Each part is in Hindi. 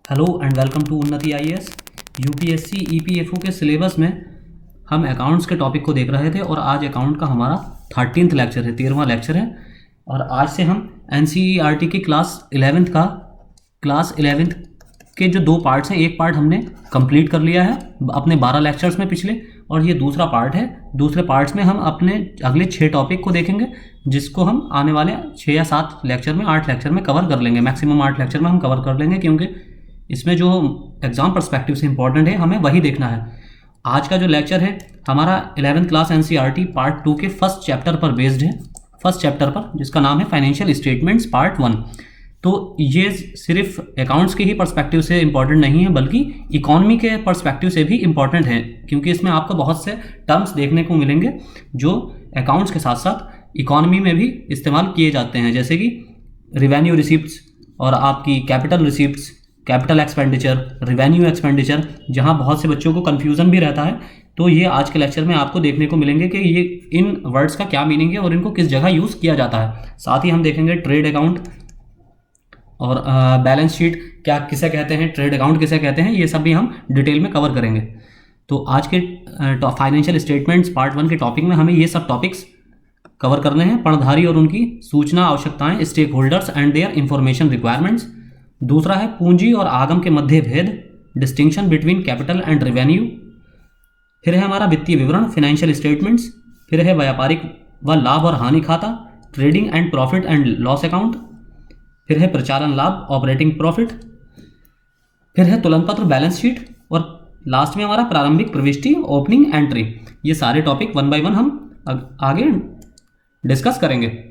हेलो एंड वेलकम टू उन्नति आईएएस। यूपीएससी ईपीएफओ के सिलेबस में हम अकाउंट्स के टॉपिक को देख रहे थे और आज अकाउंट का हमारा 13th लेक्चर है, 13वां लेक्चर है। और आज से हम एनसीईआरटी की क्लास 11th के जो दो पार्ट्स हैं, एक पार्ट हमने कंप्लीट कर लिया है अपने 12 लेक्चर्स में पिछले, और ये दूसरा पार्ट है। दूसरे पार्ट्स में हम अपने अगले 6 टॉपिक को देखेंगे, जिसको हम आने वाले 6 या 7 लेक्चर में 8 लेक्चर में कवर कर लेंगे। मैक्सिमम 8 लेक्चर में हम कवर कर लेंगे, क्योंकि इसमें जो एग्जाम पर्सपेक्टिव से इंपॉर्टेंट है हमें वही देखना है। आज का जो लेक्चर है हमारा 11th क्लास एनसीईआरटी पार्ट 2 के फर्स्ट चैप्टर पर बेस्ड है, फर्स्ट चैप्टर पर, जिसका नाम है फाइनेंशियल स्टेटमेंट्स पार्ट 1। तो ये सिर्फ अकाउंट्स के ही पर्सपेक्टिव से इंपॉर्टेंट नहीं है, बल्कि इकोनॉमी के पर्सपेक्टिव से भी इंपॉर्टेंट है, क्योंकि इसमें आपको बहुत से टर्म्स देखने को मिलेंगे जो अकाउंट्स के साथ साथ इकोनॉमी में भी इस्तेमाल किए जाते हैं, जैसे कि रिवेन्यू रिसिप्ट्स और आपकी capital receipts, capital expenditure, revenue expenditure, जहां बहुत से बच्चों को कन्फ्यूज़न भी रहता है। तो ये आज के लेक्चर में आपको देखने को मिलेंगे कि ये इन वर्ड्स का क्या मीनिंग है और इनको किस जगह यूज़ किया जाता है। साथ ही हम देखेंगे ट्रेड अकाउंट और बैलेंस शीट क्या किसे कहते हैं, ट्रेड अकाउंट किसे कहते हैं, ये सब भी हम डिटेल में कवर करेंगे। तो आज के फाइनेंशियल स्टेटमेंट्स पार्ट 1 के टॉपिक में हमें ये सब टॉपिक्स कवर करने हैं। पणधारी और उनकी सूचना आवश्यकताएं, stakeholders and their information requirements. दूसरा है पूंजी और आगम के मध्य भेद, distinction between capital and revenue. फिर है हमारा वित्तीय विवरण, फाइनेंशियल स्टेटमेंट्स। फिर है व्यापारिक व लाभ और हानि खाता, trading and profit and loss account. फिर है प्रचालन लाभ, ऑपरेटिंग प्रॉफिट। फिर है तुलन पत्र, बैलेंस शीट। और लास्ट में हमारा प्रारंभिक प्रविष्टि, ओपनिंग एंट्री। ये सारे टॉपिक 1 बाय 1 हम आगे डिस्कस करेंगे।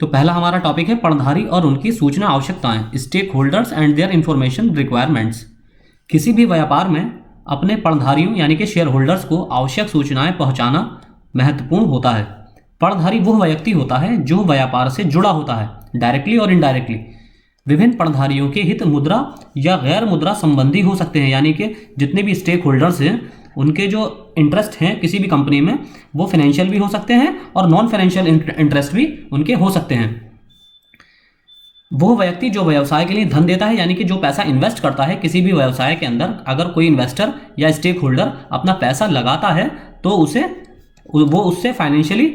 तो पहला हमारा टॉपिक है पणधारी और उनकी सूचना आवश्यकताएं, stakeholders and their information requirements. किसी भी व्यापार में अपने पणधारियों यानी कि शेयर होल्डर्स को आवश्यक सूचनाएं पहुंचाना महत्वपूर्ण होता है। पणधारी वह व्यक्ति होता है जो व्यापार से जुड़ा होता है, डायरेक्टली और इनडायरेक्टली। विभिन्न पणधारियों के हित मुद्रा या गैर मुद्रा संबंधी हो सकते हैं, यानी कि जितने भी स्टेक होल्डर्स हैं उनके जो इंटरेस्ट हैं किसी भी कंपनी में, वो फाइनेंशियल भी हो सकते हैं और नॉन फाइनेंशियल इंटरेस्ट भी उनके हो सकते हैं। वो व्यक्ति जो व्यवसाय के लिए धन देता है, यानी कि जो पैसा इन्वेस्ट करता है किसी भी व्यवसाय के अंदर, अगर कोई इन्वेस्टर या स्टेक होल्डर अपना पैसा लगाता है तो वो उससे फाइनेंशियली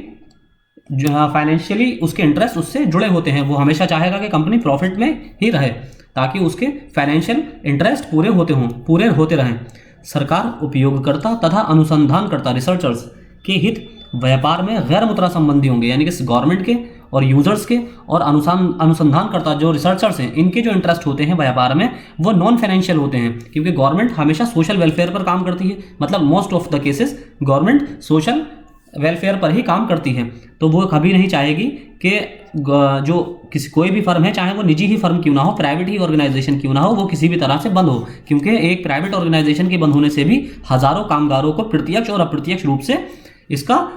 उसके इंटरेस्ट उससे जुड़े होते हैं। वो हमेशा चाहेगा कि कंपनी प्रॉफिट में ही रहे, ताकि उसके फाइनेंशियल इंटरेस्ट पूरे होते रहें। सरकार, उपयोगकर्ता तथा अनुसंधानकर्ता रिसर्चर्स के हित व्यापार में गैर मुद्रा संबंधी होंगे, यानी कि गवर्नमेंट के और यूजर्स के और अनुसंधानकर्ता जो रिसर्चर्स हैं, इनके जो इंटरेस्ट होते हैं व्यापार में वो नॉन फाइनेंशियल होते हैं, क्योंकि गवर्नमेंट हमेशा सोशल वेलफेयर पर काम करती है। मतलब most of the cases government social welfare पर ही काम करती है। तो वो कभी नहीं चाहेगी कि जो कोई भी फर्म है, चाहे वो निजी ही फर्म क्यों ना हो, प्राइवेट ही ऑर्गेनाइजेशन क्यों ना हो, वो किसी भी तरह से बंद हो, क्योंकि एक प्राइवेट ऑर्गेनाइजेशन के बंद होने से भी हजारों कामगारों को प्रत्यक्ष और अप्रत्यक्ष रूप से इसका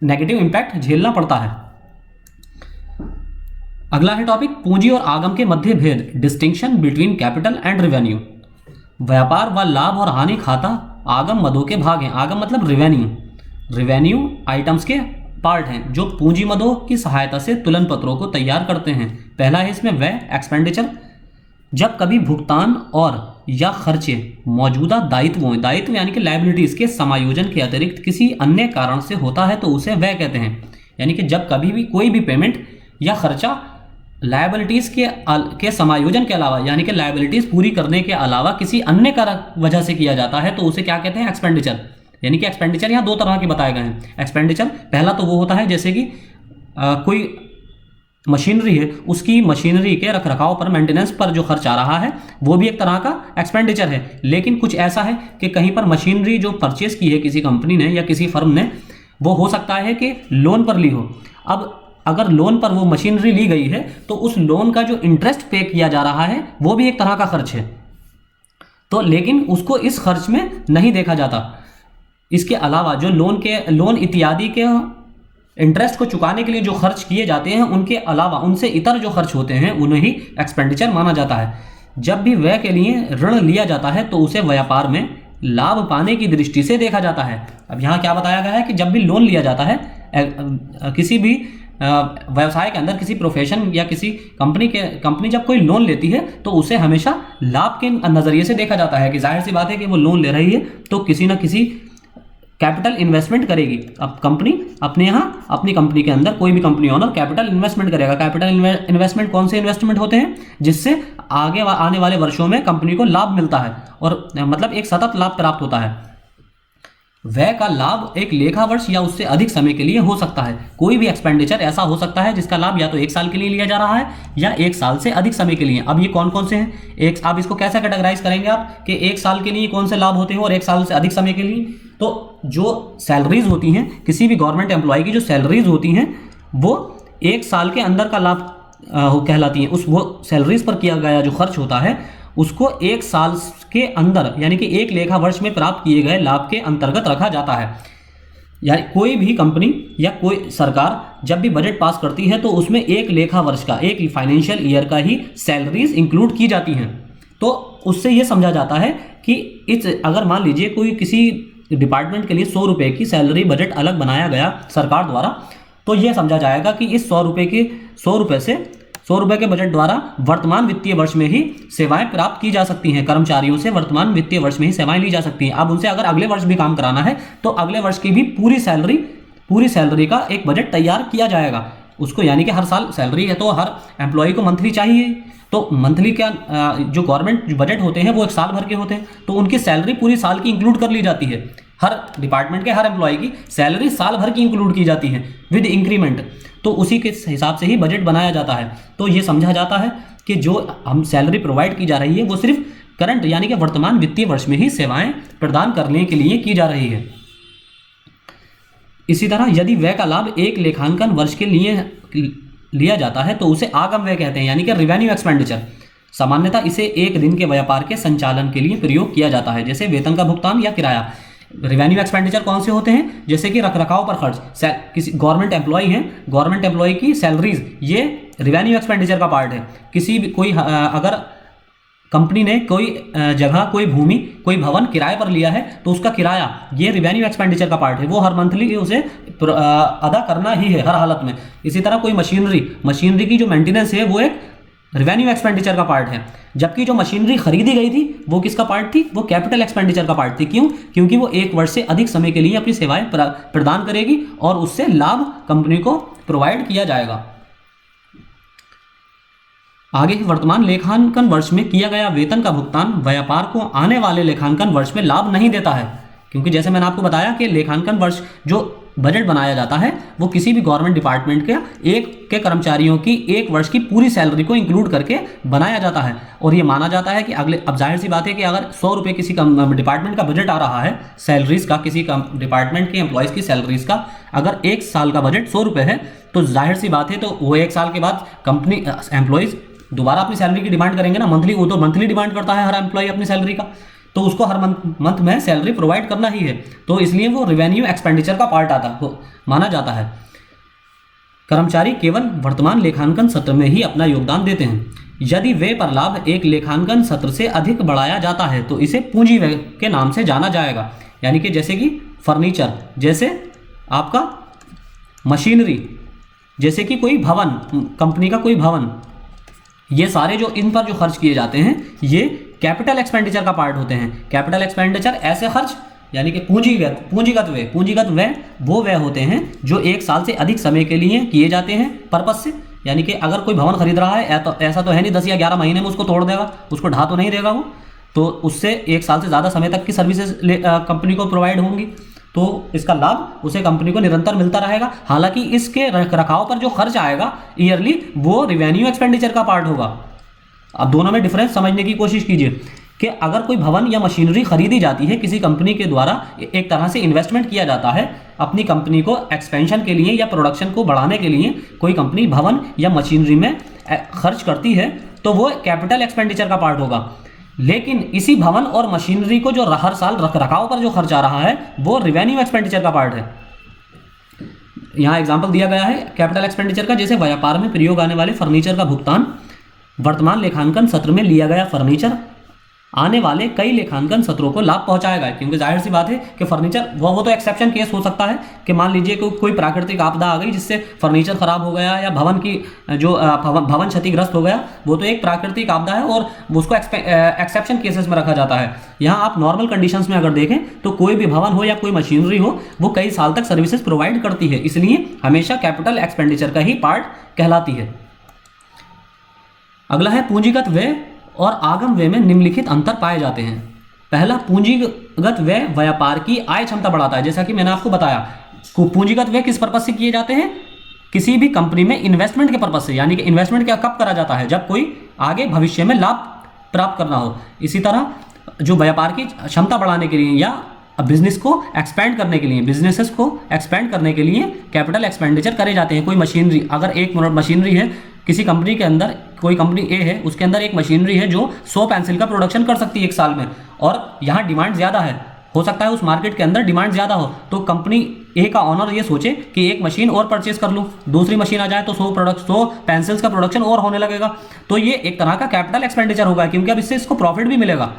नेगेटिव इम्पैक्ट झेलना पड़ता है। अगला है टॉपिक पूंजी और आगम के मध्य भेद, distinction between capital and revenue. व्यापार व लाभ और हानि खाता आगम मदों के भाग हैं। आगम मतलब रेवेन्यू आइटम्स के पार्ट हैं जो पूंजी मदों की सहायता से तुलन पत्रों को तैयार करते हैं। पहला है इसमें व्यय, एक्सपेंडिचर। जब कभी भुगतान और या खर्चे मौजूदा दायित्व यानी कि लायबिलिटीज के समायोजन के अतिरिक्त किसी अन्य कारण से होता है तो उसे व्यय कहते हैं। यानी कि जब कभी भी कोई भी पेमेंट या खर्चा लायबिलिटीज के समायोजन के अलावा, यानी कि लायबिलिटीज पूरी करने के अलावा किसी अन्य कारण वजह से किया जाता है, तो उसे क्या कहते हैं, एक्सपेंडिचर। यानी कि एक्सपेंडिचर यहाँ 2 तरह के बताए गए हैं। एक्सपेंडिचर पहला तो वो होता है जैसे कि कोई मशीनरी है, उसकी मशीनरी के रखरखाव पर, मेंटेनेंस पर जो खर्च आ रहा है, वो भी एक तरह का एक्सपेंडिचर है। लेकिन कुछ ऐसा है कि कहीं पर मशीनरी जो परचेज की है किसी कंपनी ने या किसी फर्म ने, वो हो सकता है कि लोन पर ली हो। अब अगर लोन पर वो मशीनरी ली गई है तो उस लोन का जो इंटरेस्ट पे किया जा रहा है वो भी एक तरह का खर्च है। तो लेकिन उसको इस खर्च में नहीं देखा जाता। इसके अलावा जो लोन इत्यादि के इंटरेस्ट को चुकाने के लिए जो खर्च किए जाते हैं, उनके अलावा उनसे इतर जो खर्च होते हैं उन्हें ही एक्सपेंडिचर माना जाता है। जब भी व्यय के लिए ऋण लिया जाता है तो उसे व्यापार में लाभ पाने की दृष्टि से देखा जाता है। अब यहाँ क्या बताया गया है कि जब भी लोन लिया जाता है किसी भी व्यवसाय के अंदर, किसी प्रोफेशन या किसी कंपनी जब कोई लोन लेती है तो उसे हमेशा लाभ के नज़रिए से देखा जाता है कि जाहिर सी बात है कि वो लोन ले रही है तो किसी न किसी कैपिटल इन्वेस्टमेंट करेगी। अब कंपनी अपने यहाँ अपनी कंपनी के अंदर कोई भी कंपनी ओनर कैपिटल इन्वेस्टमेंट करेगा। कैपिटल इन्वेस्टमेंट कौन से इन्वेस्टमेंट होते हैं? जिससे आगे आने वाले वर्षों में कंपनी को लाभ मिलता है और मतलब एक सतत लाभ प्राप्त होता है। व्यय का लाभ एक लेखा वर्ष या उससे अधिक समय के लिए हो सकता है। कोई भी एक्सपेंडिचर ऐसा हो सकता है जिसका लाभ या तो 1 साल के लिए लिया जा रहा है या 1 साल से अधिक समय के लिए। अब ये कौन कौन से हैं? आप इसको कैसे कैटेगराइज करेंगे आप कि 1 साल के लिए कौन से लाभ होते हैं और 1 साल से अधिक समय के लिए? तो जो सैलरीज होती हैं, किसी भी गवर्नमेंट एम्प्लॉय की जो सैलरीज होती हैं वो 1 साल के अंदर का लाभ कहलाती हैं। वो सैलरीज पर किया गया जो खर्च होता है उसको 1 साल के अंदर यानी कि 1 लेखा वर्ष में प्राप्त किए गए लाभ के अंतर्गत रखा जाता है। यानी कोई भी कंपनी या कोई सरकार जब भी बजट पास करती है तो उसमें 1 लेखा वर्ष का, 1 फाइनेंशियल ईयर का ही सैलरीज इंक्लूड की जाती हैं। तो उससे ये समझा जाता है कि अगर मान लीजिए कोई किसी डिपार्टमेंट के लिए 100 रुपये की सैलरी बजट अलग बनाया गया सरकार द्वारा, तो यह समझा जाएगा कि इस 100 रुपये के बजट द्वारा वर्तमान वित्तीय वर्ष में ही सेवाएं प्राप्त की जा सकती हैं। कर्मचारियों से वर्तमान वित्तीय वर्ष में ही सेवाएं ली जा सकती हैं। अब उनसे अगर अगले वर्ष भी काम कराना है तो अगले वर्ष की भी पूरी सैलरी का एक बजट तैयार किया जाएगा उसको। यानी कि हर साल सैलरी है तो हर एम्प्लॉय को मंथली चाहिए, तो मंथली का जो गवर्नमेंट बजट होते हैं वो 1 साल भर के होते हैं, तो उनकी सैलरी पूरी साल की इंक्लूड कर ली जाती है। हर डिपार्टमेंट के हर एम्प्लॉय की सैलरी साल भर की इंक्लूड की जाती है विद इंक्रीमेंट। तो उसी के हिसाब से ही बजट बनाया जाता है। तो ये समझा जाता है कि जो हम सैलरी प्रोवाइड की जा रही है वो सिर्फ करंट यानी कि वर्तमान वित्तीय वर्ष में ही सेवाएं प्रदान करने के लिए की जा रही है। इसी तरह यदि व्यय का लाभ 1 लेखांकन वर्ष के लिए लिया जाता है तो उसे आगम व्यय कहते हैं, यानी कि रेवेन्यू एक्सपेंडिचर। सामान्यतः इसे 1 दिन के व्यापार के संचालन के लिए प्रयोग किया जाता है, जैसे वेतन का भुगतान या किराया। रेवेन्यू एक्सपेंडिचर कौन से होते हैं? जैसे कि रखरखाव पर खर्च, किसी गवर्नमेंट एम्प्लॉय हैं, गवर्नमेंट एम्प्लॉय की सैलरीज, ये रेवेन्यू एक्सपेंडिचर का पार्ट है। किसी भी अगर कंपनी ने कोई जगह, कोई भूमि, कोई भवन किराए पर लिया है तो उसका किराया, ये रेवेन्यू एक्सपेंडिचर का पार्ट है। वो हर मंथली उसे अदा करना ही है हर हालत में। इसी तरह कोई मशीनरी की जो मेंटेनेंस है वो एक रेवेन्यू एक्सपेंडिचर का पार्ट है। जबकि जो मशीनरी खरीदी गई थी वो किसका पार्ट थी? वो कैपिटल एक्सपेंडिचर का पार्ट थी। क्यों? क्योंकि वो 1 वर्ष से अधिक समय के लिए अपनी सेवाएं प्रदान करेगी और उससे लाभ कंपनी को प्रोवाइड किया जाएगा। आगे वर्तमान लेखांकन वर्ष में किया गया वेतन का भुगतान व्यापार को आने वाले लेखांकन वर्ष में लाभ नहीं देता है, क्योंकि जैसे मैंने आपको बताया कि लेखांकन वर्ष जो बजट बनाया जाता है वो किसी भी गवर्नमेंट डिपार्टमेंट के कर्मचारियों की 1 वर्ष की पूरी सैलरी को इंक्लूड करके बनाया जाता है। और ये माना जाता है कि अब जाहिर सी बात है कि अगर 100 रुपये किसी डिपार्टमेंट का बजट आ रहा है सैलरीज का, किसी डिपार्टमेंट के एम्प्लॉयज़ की सैलरीज का, अगर 1 साल का बजट 100 रुपये है तो जाहिर सी बात है तो वो 1 साल के बाद कंपनी एम्प्लॉयज़ दोबारा अपनी सैलरी की डिमांड करेंगे ना, मंथली। वो तो मंथली डिमांड करता है हर एम्प्लॉय अपनी सैलरी का, तो उसको हर मंथ में सैलरी प्रोवाइड करना ही है। तो इसलिए वो रेवेन्यू एक्सपेंडिचर का पार्ट माना जाता है। कर्मचारी केवल वर्तमान लेखांकन सत्र में ही अपना योगदान देते हैं। यदि व्यय पर लाभ 1 लेखांकन सत्र से अधिक बढ़ाया जाता है तो इसे पूंजी व्यय के नाम से जाना जाएगा। यानी कि जैसे कि फर्नीचर, जैसे आपका मशीनरी, जैसे कि कोई भवन, कंपनी का कोई भवन, ये सारे जो इन पर जो खर्च किए जाते हैं ये कैपिटल एक्सपेंडिचर का पार्ट होते हैं। कैपिटल एक्सपेंडिचर ऐसे खर्च यानी कि पूंजीगत व्यय वो व्यय होते हैं जो 1 साल से अधिक समय के लिए किए जाते हैं पर्पस से। यानी कि अगर कोई भवन खरीद रहा है तो ऐसा तो है नहीं 10 या 11 महीने में उसको तोड़ देगा, उसको ढा तो नहीं देगा वो, तो उससे 1 साल से ज़्यादा समय तक की सर्विसेज कंपनी को प्रोवाइड होंगी, तो इसका लाभ उसे कंपनी को निरंतर मिलता रहेगा। हालांकि इसके रखरखाव पर जो खर्च आएगा ईयरली वो रेवेन्यू एक्सपेंडिचर का पार्ट होगा। अब दोनों में डिफरेंस समझने की कोशिश कीजिए कि अगर कोई भवन या मशीनरी खरीदी जाती है किसी कंपनी के द्वारा, एक तरह से इन्वेस्टमेंट किया जाता है अपनी कंपनी को एक्सपेंशन के लिए या प्रोडक्शन को बढ़ाने के लिए, कोई कंपनी भवन या मशीनरी में खर्च करती है तो वो कैपिटल एक्सपेंडिचर का पार्ट होगा। लेकिन इसी भवन और मशीनरी को जो हर साल रखरखाव पर जो खर्च आ रहा है वो रेवेन्यू एक्सपेंडिचर का पार्ट है। यहाँ एग्जाम्पल दिया गया है कैपिटल एक्सपेंडिचर का, जैसे व्यापार में प्रयोग आने वाले फर्नीचर का भुगतान, वर्तमान लेखांकन सत्र में लिया गया फर्नीचर आने वाले कई लेखांकन सत्रों को लाभ पहुंचाएगा। क्योंकि जाहिर सी बात है कि फर्नीचर वो तो एक्सेप्शन केस हो सकता है कि मान लीजिए कोई प्राकृतिक आपदा आ गई जिससे फर्नीचर खराब हो गया या भवन की जो भवन क्षतिग्रस्त हो गया, वो तो एक प्राकृतिक आपदा है और उसको एक्सेप्शन केसेस में रखा जाता है। यहाँ आप नॉर्मल कंडीशंस में अगर देखें तो कोई भी भवन हो या कोई मशीनरी हो वो कई साल तक सर्विसेज प्रोवाइड करती है, इसलिए हमेशा कैपिटल एक्सपेंडिचर का ही पार्ट कहलाती है। अगला है पूंजीगत व्यय और आगम व्यय में निम्नलिखित अंतर पाए जाते हैं। पहला, पूंजीगत व्यय व्यापार की आय क्षमता बढ़ाता है। जैसा कि मैंने आपको बताया, पूंजीगत व्यय किस पर्पज से किए जाते हैं? किसी भी कंपनी में इन्वेस्टमेंट के पर्पज से, यानी कि इन्वेस्टमेंट क्या कब करा जाता है? जब कोई आगे भविष्य में लाभ प्राप्त करना हो। इसी तरह जो व्यापार की क्षमता बढ़ाने के लिए या बिजनेस को एक्सपेंड करने के लिए, बिजनेसेस को एक्सपेंड करने के लिए कैपिटल एक्सपेंडिचर करे जाते हैं। कोई मशीनरी, अगर एक मशीनरी है किसी कंपनी के अंदर, कोई कंपनी ए है, उसके अंदर एक मशीनरी है जो 100 पेंसिल का प्रोडक्शन कर सकती है एक साल में, और यहाँ डिमांड ज़्यादा है, हो सकता है उस मार्केट के अंदर डिमांड ज़्यादा हो, तो कंपनी ए का ऑनर ये सोचे कि एक मशीन और परचेज कर लूँ, दूसरी मशीन आ जाए तो 100 पेंसिल्स का प्रोडक्शन और होने लगेगा। तो ये एक तरह का कैपिटल एक्सपेंडिचर होगा, क्योंकि अब इससे इसको प्रॉफिट भी मिलेगा।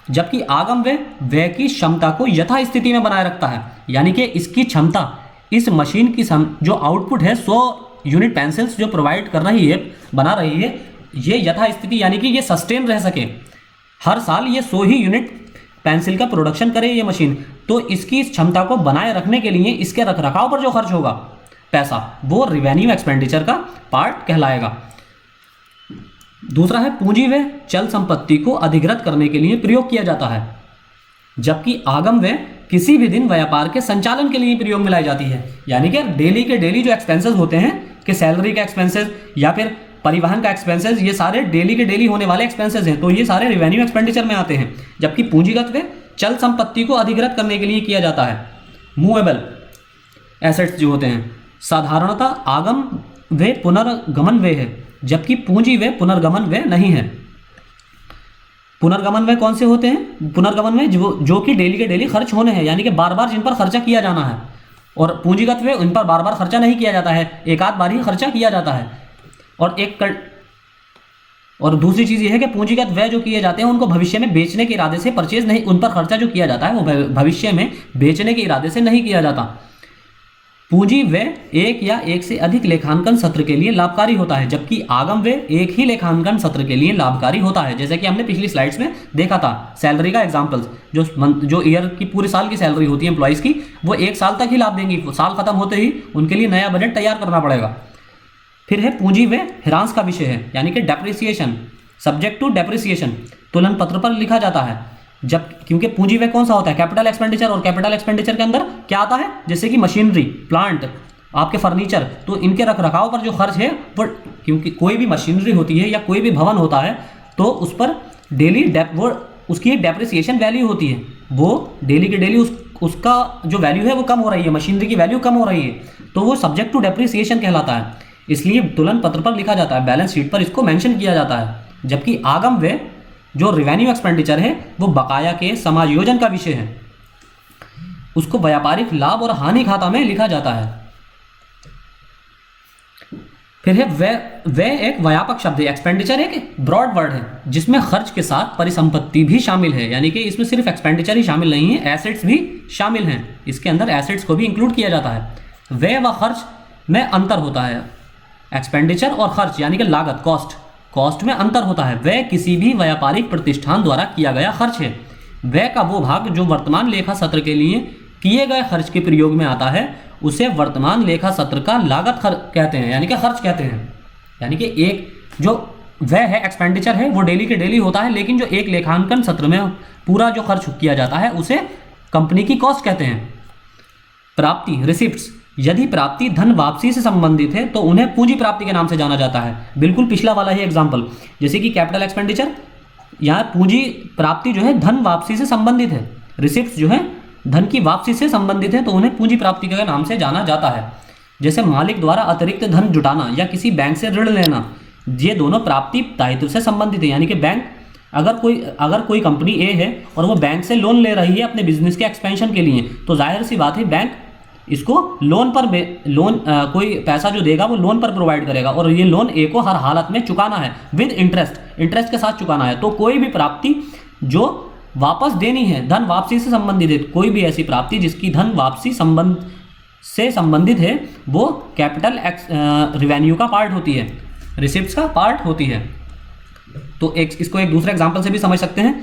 जबकि आगम व्यय की क्षमता को यथास्थिति में बनाए रखता है, यानी कि इसकी क्षमता, इस मशीन की जो आउटपुट है 100 यूनिट पेंसिल्स जो प्रोवाइड कर रही है, बना रही है, ये यथास्थिति यानी कि ये सस्टेन रह सके, हर साल ये 100 ही यूनिट पेंसिल का प्रोडक्शन करे ये मशीन, तो इसकी इस क्षमता को बनाए रखने के लिए इसके रखरखाव पर जो खर्च होगा पैसा, वो रेवेन्यू एक्सपेंडिचर का पार्ट कहलाएगा। दूसरा है पूंजी व्यय चल संपत्ति को अधिग्रहित करने के लिए प्रयोग किया जाता है, जबकि आगम व्यय किसी भी दिन व्यापार के संचालन के लिए प्रयोग में लाई जाती है। यानी कि डेली के डेली जो एक्सपेंसेस होते हैं, कि सैलरी के एक्सपेंसेस या फिर परिवहन का एक्सपेंसेस, ये सारे डेली के डेली होने वाले एक्सपेंसेस हैं, तो ये सारे रेवेन्यू एक्सपेंडिचर में आते हैं। जबकि पूंजीगत व्यय चल संपत्ति को अधिग्रहित करने के लिए किया जाता है, मूवेबल एसेट्स जो होते हैं। साधारणतः आगम व्यय पुनर्गमन व्यय है, जबकि पूंजी व्यय पुनर्गमन व्यय नहीं है। पुनर्गमन व्यय कौन से होते हैं? पुनर्गमन व्यय जो कि डेली के डेली खर्च होने हैं, यानी कि बार बार जिन पर खर्चा किया जाना है, और पूंजीगत व्यय उन पर बार बार खर्चा नहीं किया जाता है, एक आध बार ही खर्चा किया जाता है। और दूसरी चीज़ ये है कि पूंजीगत व्यय जो किए जाते हैं उनको भविष्य में बेचने के इरादे से परचेज नहीं, उन पर खर्चा जो किया जाता है वो भविष्य में बेचने के इरादे से नहीं किया जाता। पूंजी व्यय एक या एक से अधिक लेखांकन सत्र के लिए लाभकारी होता है, जबकि आगम व्यय एक ही लेखांकन सत्र के लिए लाभकारी होता है। जैसे कि हमने पिछली स्लाइड्स में देखा था, सैलरी का एग्जांपल्स, जो ईयर की पूरे साल की सैलरी होती है एम्प्लॉइज़ की, वो एक साल तक ही लाभ देंगी, साल खत्म होते ही उनके लिए नया बजट तैयार करना पड़ेगा। फिर है पूंजी व्यय ह्रास का विषय है, यानी कि डेप्रिसिएशन, सब्जेक्ट टू डेप्रिसिएशन, तुलन पत्र पर लिखा जाता है। जब क्योंकि पूंजी व्यय कौन सा होता है? कैपिटल एक्सपेंडिचर, और कैपिटल एक्सपेंडिचर के अंदर क्या आता है? जैसे कि मशीनरी, प्लांट, आपके फर्नीचर, तो इनके रखरखाव पर जो खर्च है वो, क्योंकि कोई भी मशीनरी होती है या कोई भी भवन होता है तो उस पर डेली वो उसकी एक डेप्रिसिएशन वैल्यू होती है, वो डेली के डेली उसका जो वैल्यू है वो कम हो रही है, मशीनरी की वैल्यू कम हो रही है, तो वो सब्जेक्ट टू डेप्रिसिएशन कहलाता है। इसलिए तुलन पत्र पर लिखा जाता है, बैलेंस शीट पर इसको मेंशन किया जाता है। जबकि आगम व्यय जो रेवेन्यू एक्सपेंडिचर है वो बकाया के समायोजन का विषय है, उसको व्यापारिक लाभ और हानि खाता में लिखा जाता है। फिर है व्यय एक व्यापक शब्द है, एक्सपेंडिचर एक ब्रॉड वर्ड है जिसमें खर्च के साथ परिसंपत्ति भी शामिल है, यानी कि इसमें सिर्फ एक्सपेंडिचर ही शामिल नहीं है, एसेट्स भी शामिल हैं, इसके अंदर एसेट्स को भी इंक्लूड किया जाता है। व्यय व खर्च में अंतर होता है, एक्सपेंडिचर और खर्च यानी कि लागत, कॉस्ट में अंतर होता है। व्यय किसी भी व्यापारिक प्रतिष्ठान द्वारा किया गया खर्च है। व्यय का वो भाग जो वर्तमान लेखा सत्र के लिए किए गए खर्च के प्रयोग में आता है उसे वर्तमान लेखा सत्र का लागत कहते हैं, यानी कि खर्च कहते हैं। यानी कि एक जो व्यय है, एक्सपेंडिचर है, वो डेली के डेली होता है, लेकिन जो एक लेखांकन सत्र में पूरा जो खर्च किया जाता है उसे कंपनी की कॉस्ट कहते हैं। प्राप्ति, रिसिप्ट्स, यदि प्राप्ति धन वापसी से संबंधित है तो उन्हें पूंजी प्राप्ति के नाम से जाना जाता है। बिल्कुल पिछला वाला ही एग्जाम्पल, जैसे कि कैपिटल एक्सपेंडिचर, यहाँ पूंजी प्राप्ति जो है धन वापसी से संबंधित है, रिसिप्ट्स जो है धन की वापसी से संबंधित है, तो उन्हें पूंजी प्राप्ति के नाम से जाना जाता है। जैसे मालिक द्वारा अतिरिक्त धन जुटाना या किसी बैंक से ऋण लेना, ये दोनों प्राप्ति दायित्व से संबंधित है। यानी कि बैंक, अगर कोई कंपनी ए है और वो बैंक से लोन ले रही है अपने बिजनेस के एक्सपेंशन के लिए, तो जाहिर सी बात है बैंक इसको कोई पैसा जो देगा वो लोन पर प्रोवाइड करेगा, और ये लोन ए को हर हालत में चुकाना है विद इंटरेस्ट के साथ चुकाना है। तो कोई भी प्राप्ति जो वापस देनी है, धन वापसी से संबंधित है, कोई भी ऐसी प्राप्ति जिसकी धन वापसी से संबंधित है, वो कैपिटल रिवेन्यू का पार्ट होती है, रिसिप्ट्स का पार्ट होती है। तो इसको एक दूसरे एग्जांपल से भी समझ सकते हैं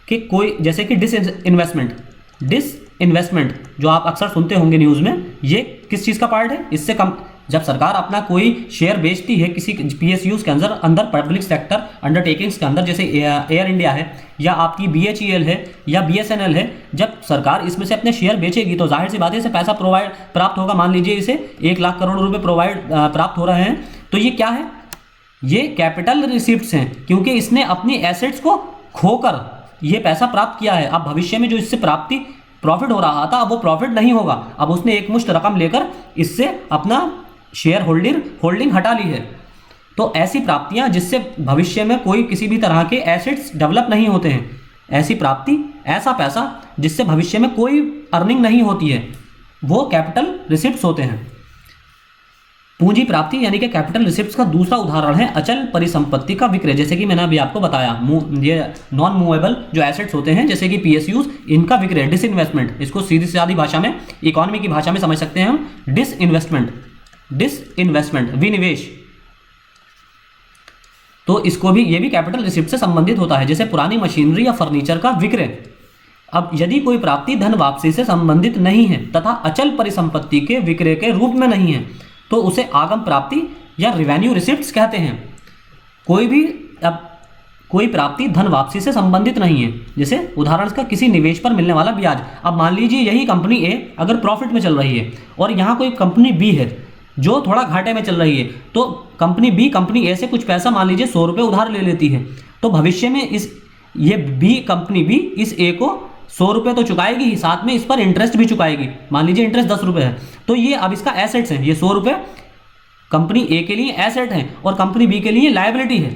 कि कोई जैसे कि डिसइन्वेस्टमेंट जो आप अक्सर सुनते होंगे न्यूज़ में, ये किस चीज़ का पार्ट है? इससे कम जब सरकार अपना कोई शेयर बेचती है किसी PSUs के अंदर पब्लिक सेक्टर अंडरटेकिंग्स के अंदर, जैसे एयर इंडिया है या आपकी BHEL है या BSNL है, जब सरकार इसमें से अपने शेयर बेचेगी तो जाहिर सी बात है इसे पैसा प्राप्त होगा। मान लीजिए इसे 1 लाख करोड़ रुपए प्राप्त हो रहे हैं, तो ये क्या है? ये कैपिटल रिसिप्ट्स हैं, क्योंकि इसने अपनी एसेट्स को खोकर ये पैसा प्राप्त किया है। अब भविष्य में जो इससे प्रॉफिट हो रहा था, अब वो प्रॉफिट नहीं होगा, अब उसने एक मुश्त रकम लेकर इससे अपना शेयर होल्डिंग हटा ली है। तो ऐसी प्राप्तियां जिससे भविष्य में कोई किसी भी तरह के एसेट्स डेवलप नहीं होते हैं, ऐसी प्राप्ति, ऐसा पैसा जिससे भविष्य में कोई अर्निंग नहीं होती है, वो कैपिटल रिसिप्ट्स होते हैं। पूंजी प्राप्ति यानी कि कैपिटल रिसिप्ट्स का दूसरा उदाहरण है अचल परिसंपत्ति का विक्रय। जैसे कि मैंने अभी आपको बताया, ये नॉन मूवेबल जो एसेट्स होते हैं जैसे कि PSUs, इनका विक्रय, डिसइन्वेस्टमेंट, इसको सीधी सादी भाषा में, इकोनॉमी की भाषा में समझ सकते हैं हम, डिसइन्वेस्टमेंट, विनिवेश। तो इसको भी, ये भी कैपिटल रिसिप्ट से संबंधित होता है। जैसे पुरानी मशीनरी या फर्नीचर का विक्रय। अब यदि कोई प्राप्ति धन वापसी से संबंधित नहीं है तथा अचल परिसंपत्ति के विक्रय के रूप में नहीं है, तो उसे आगम प्राप्ति या रिवेन्यू रिसिप्ट्स कहते हैं। कोई प्राप्ति धन वापसी से संबंधित नहीं है, जैसे उदाहरण का किसी निवेश पर मिलने वाला ब्याज। अब मान लीजिए यही कंपनी A अगर प्रॉफिट में चल रही है और यहाँ कोई कंपनी B है जो थोड़ा घाटे में चल रही है, तो कंपनी B कंपनी A से कुछ पैसा मान लीजिए 100 रुपये उधार ले लेती है, तो भविष्य में कंपनी B इस A को 100 रुपये तो चुकाएगी ही, साथ में इस पर इंटरेस्ट भी चुकाएगी। मान लीजिए इंटरेस्ट 10 रुपये है, तो ये अब इसका एसेट्स हैं, ये 100 रुपये कंपनी A के लिए एसेट है और कंपनी B के लिए लायबिलिटी है।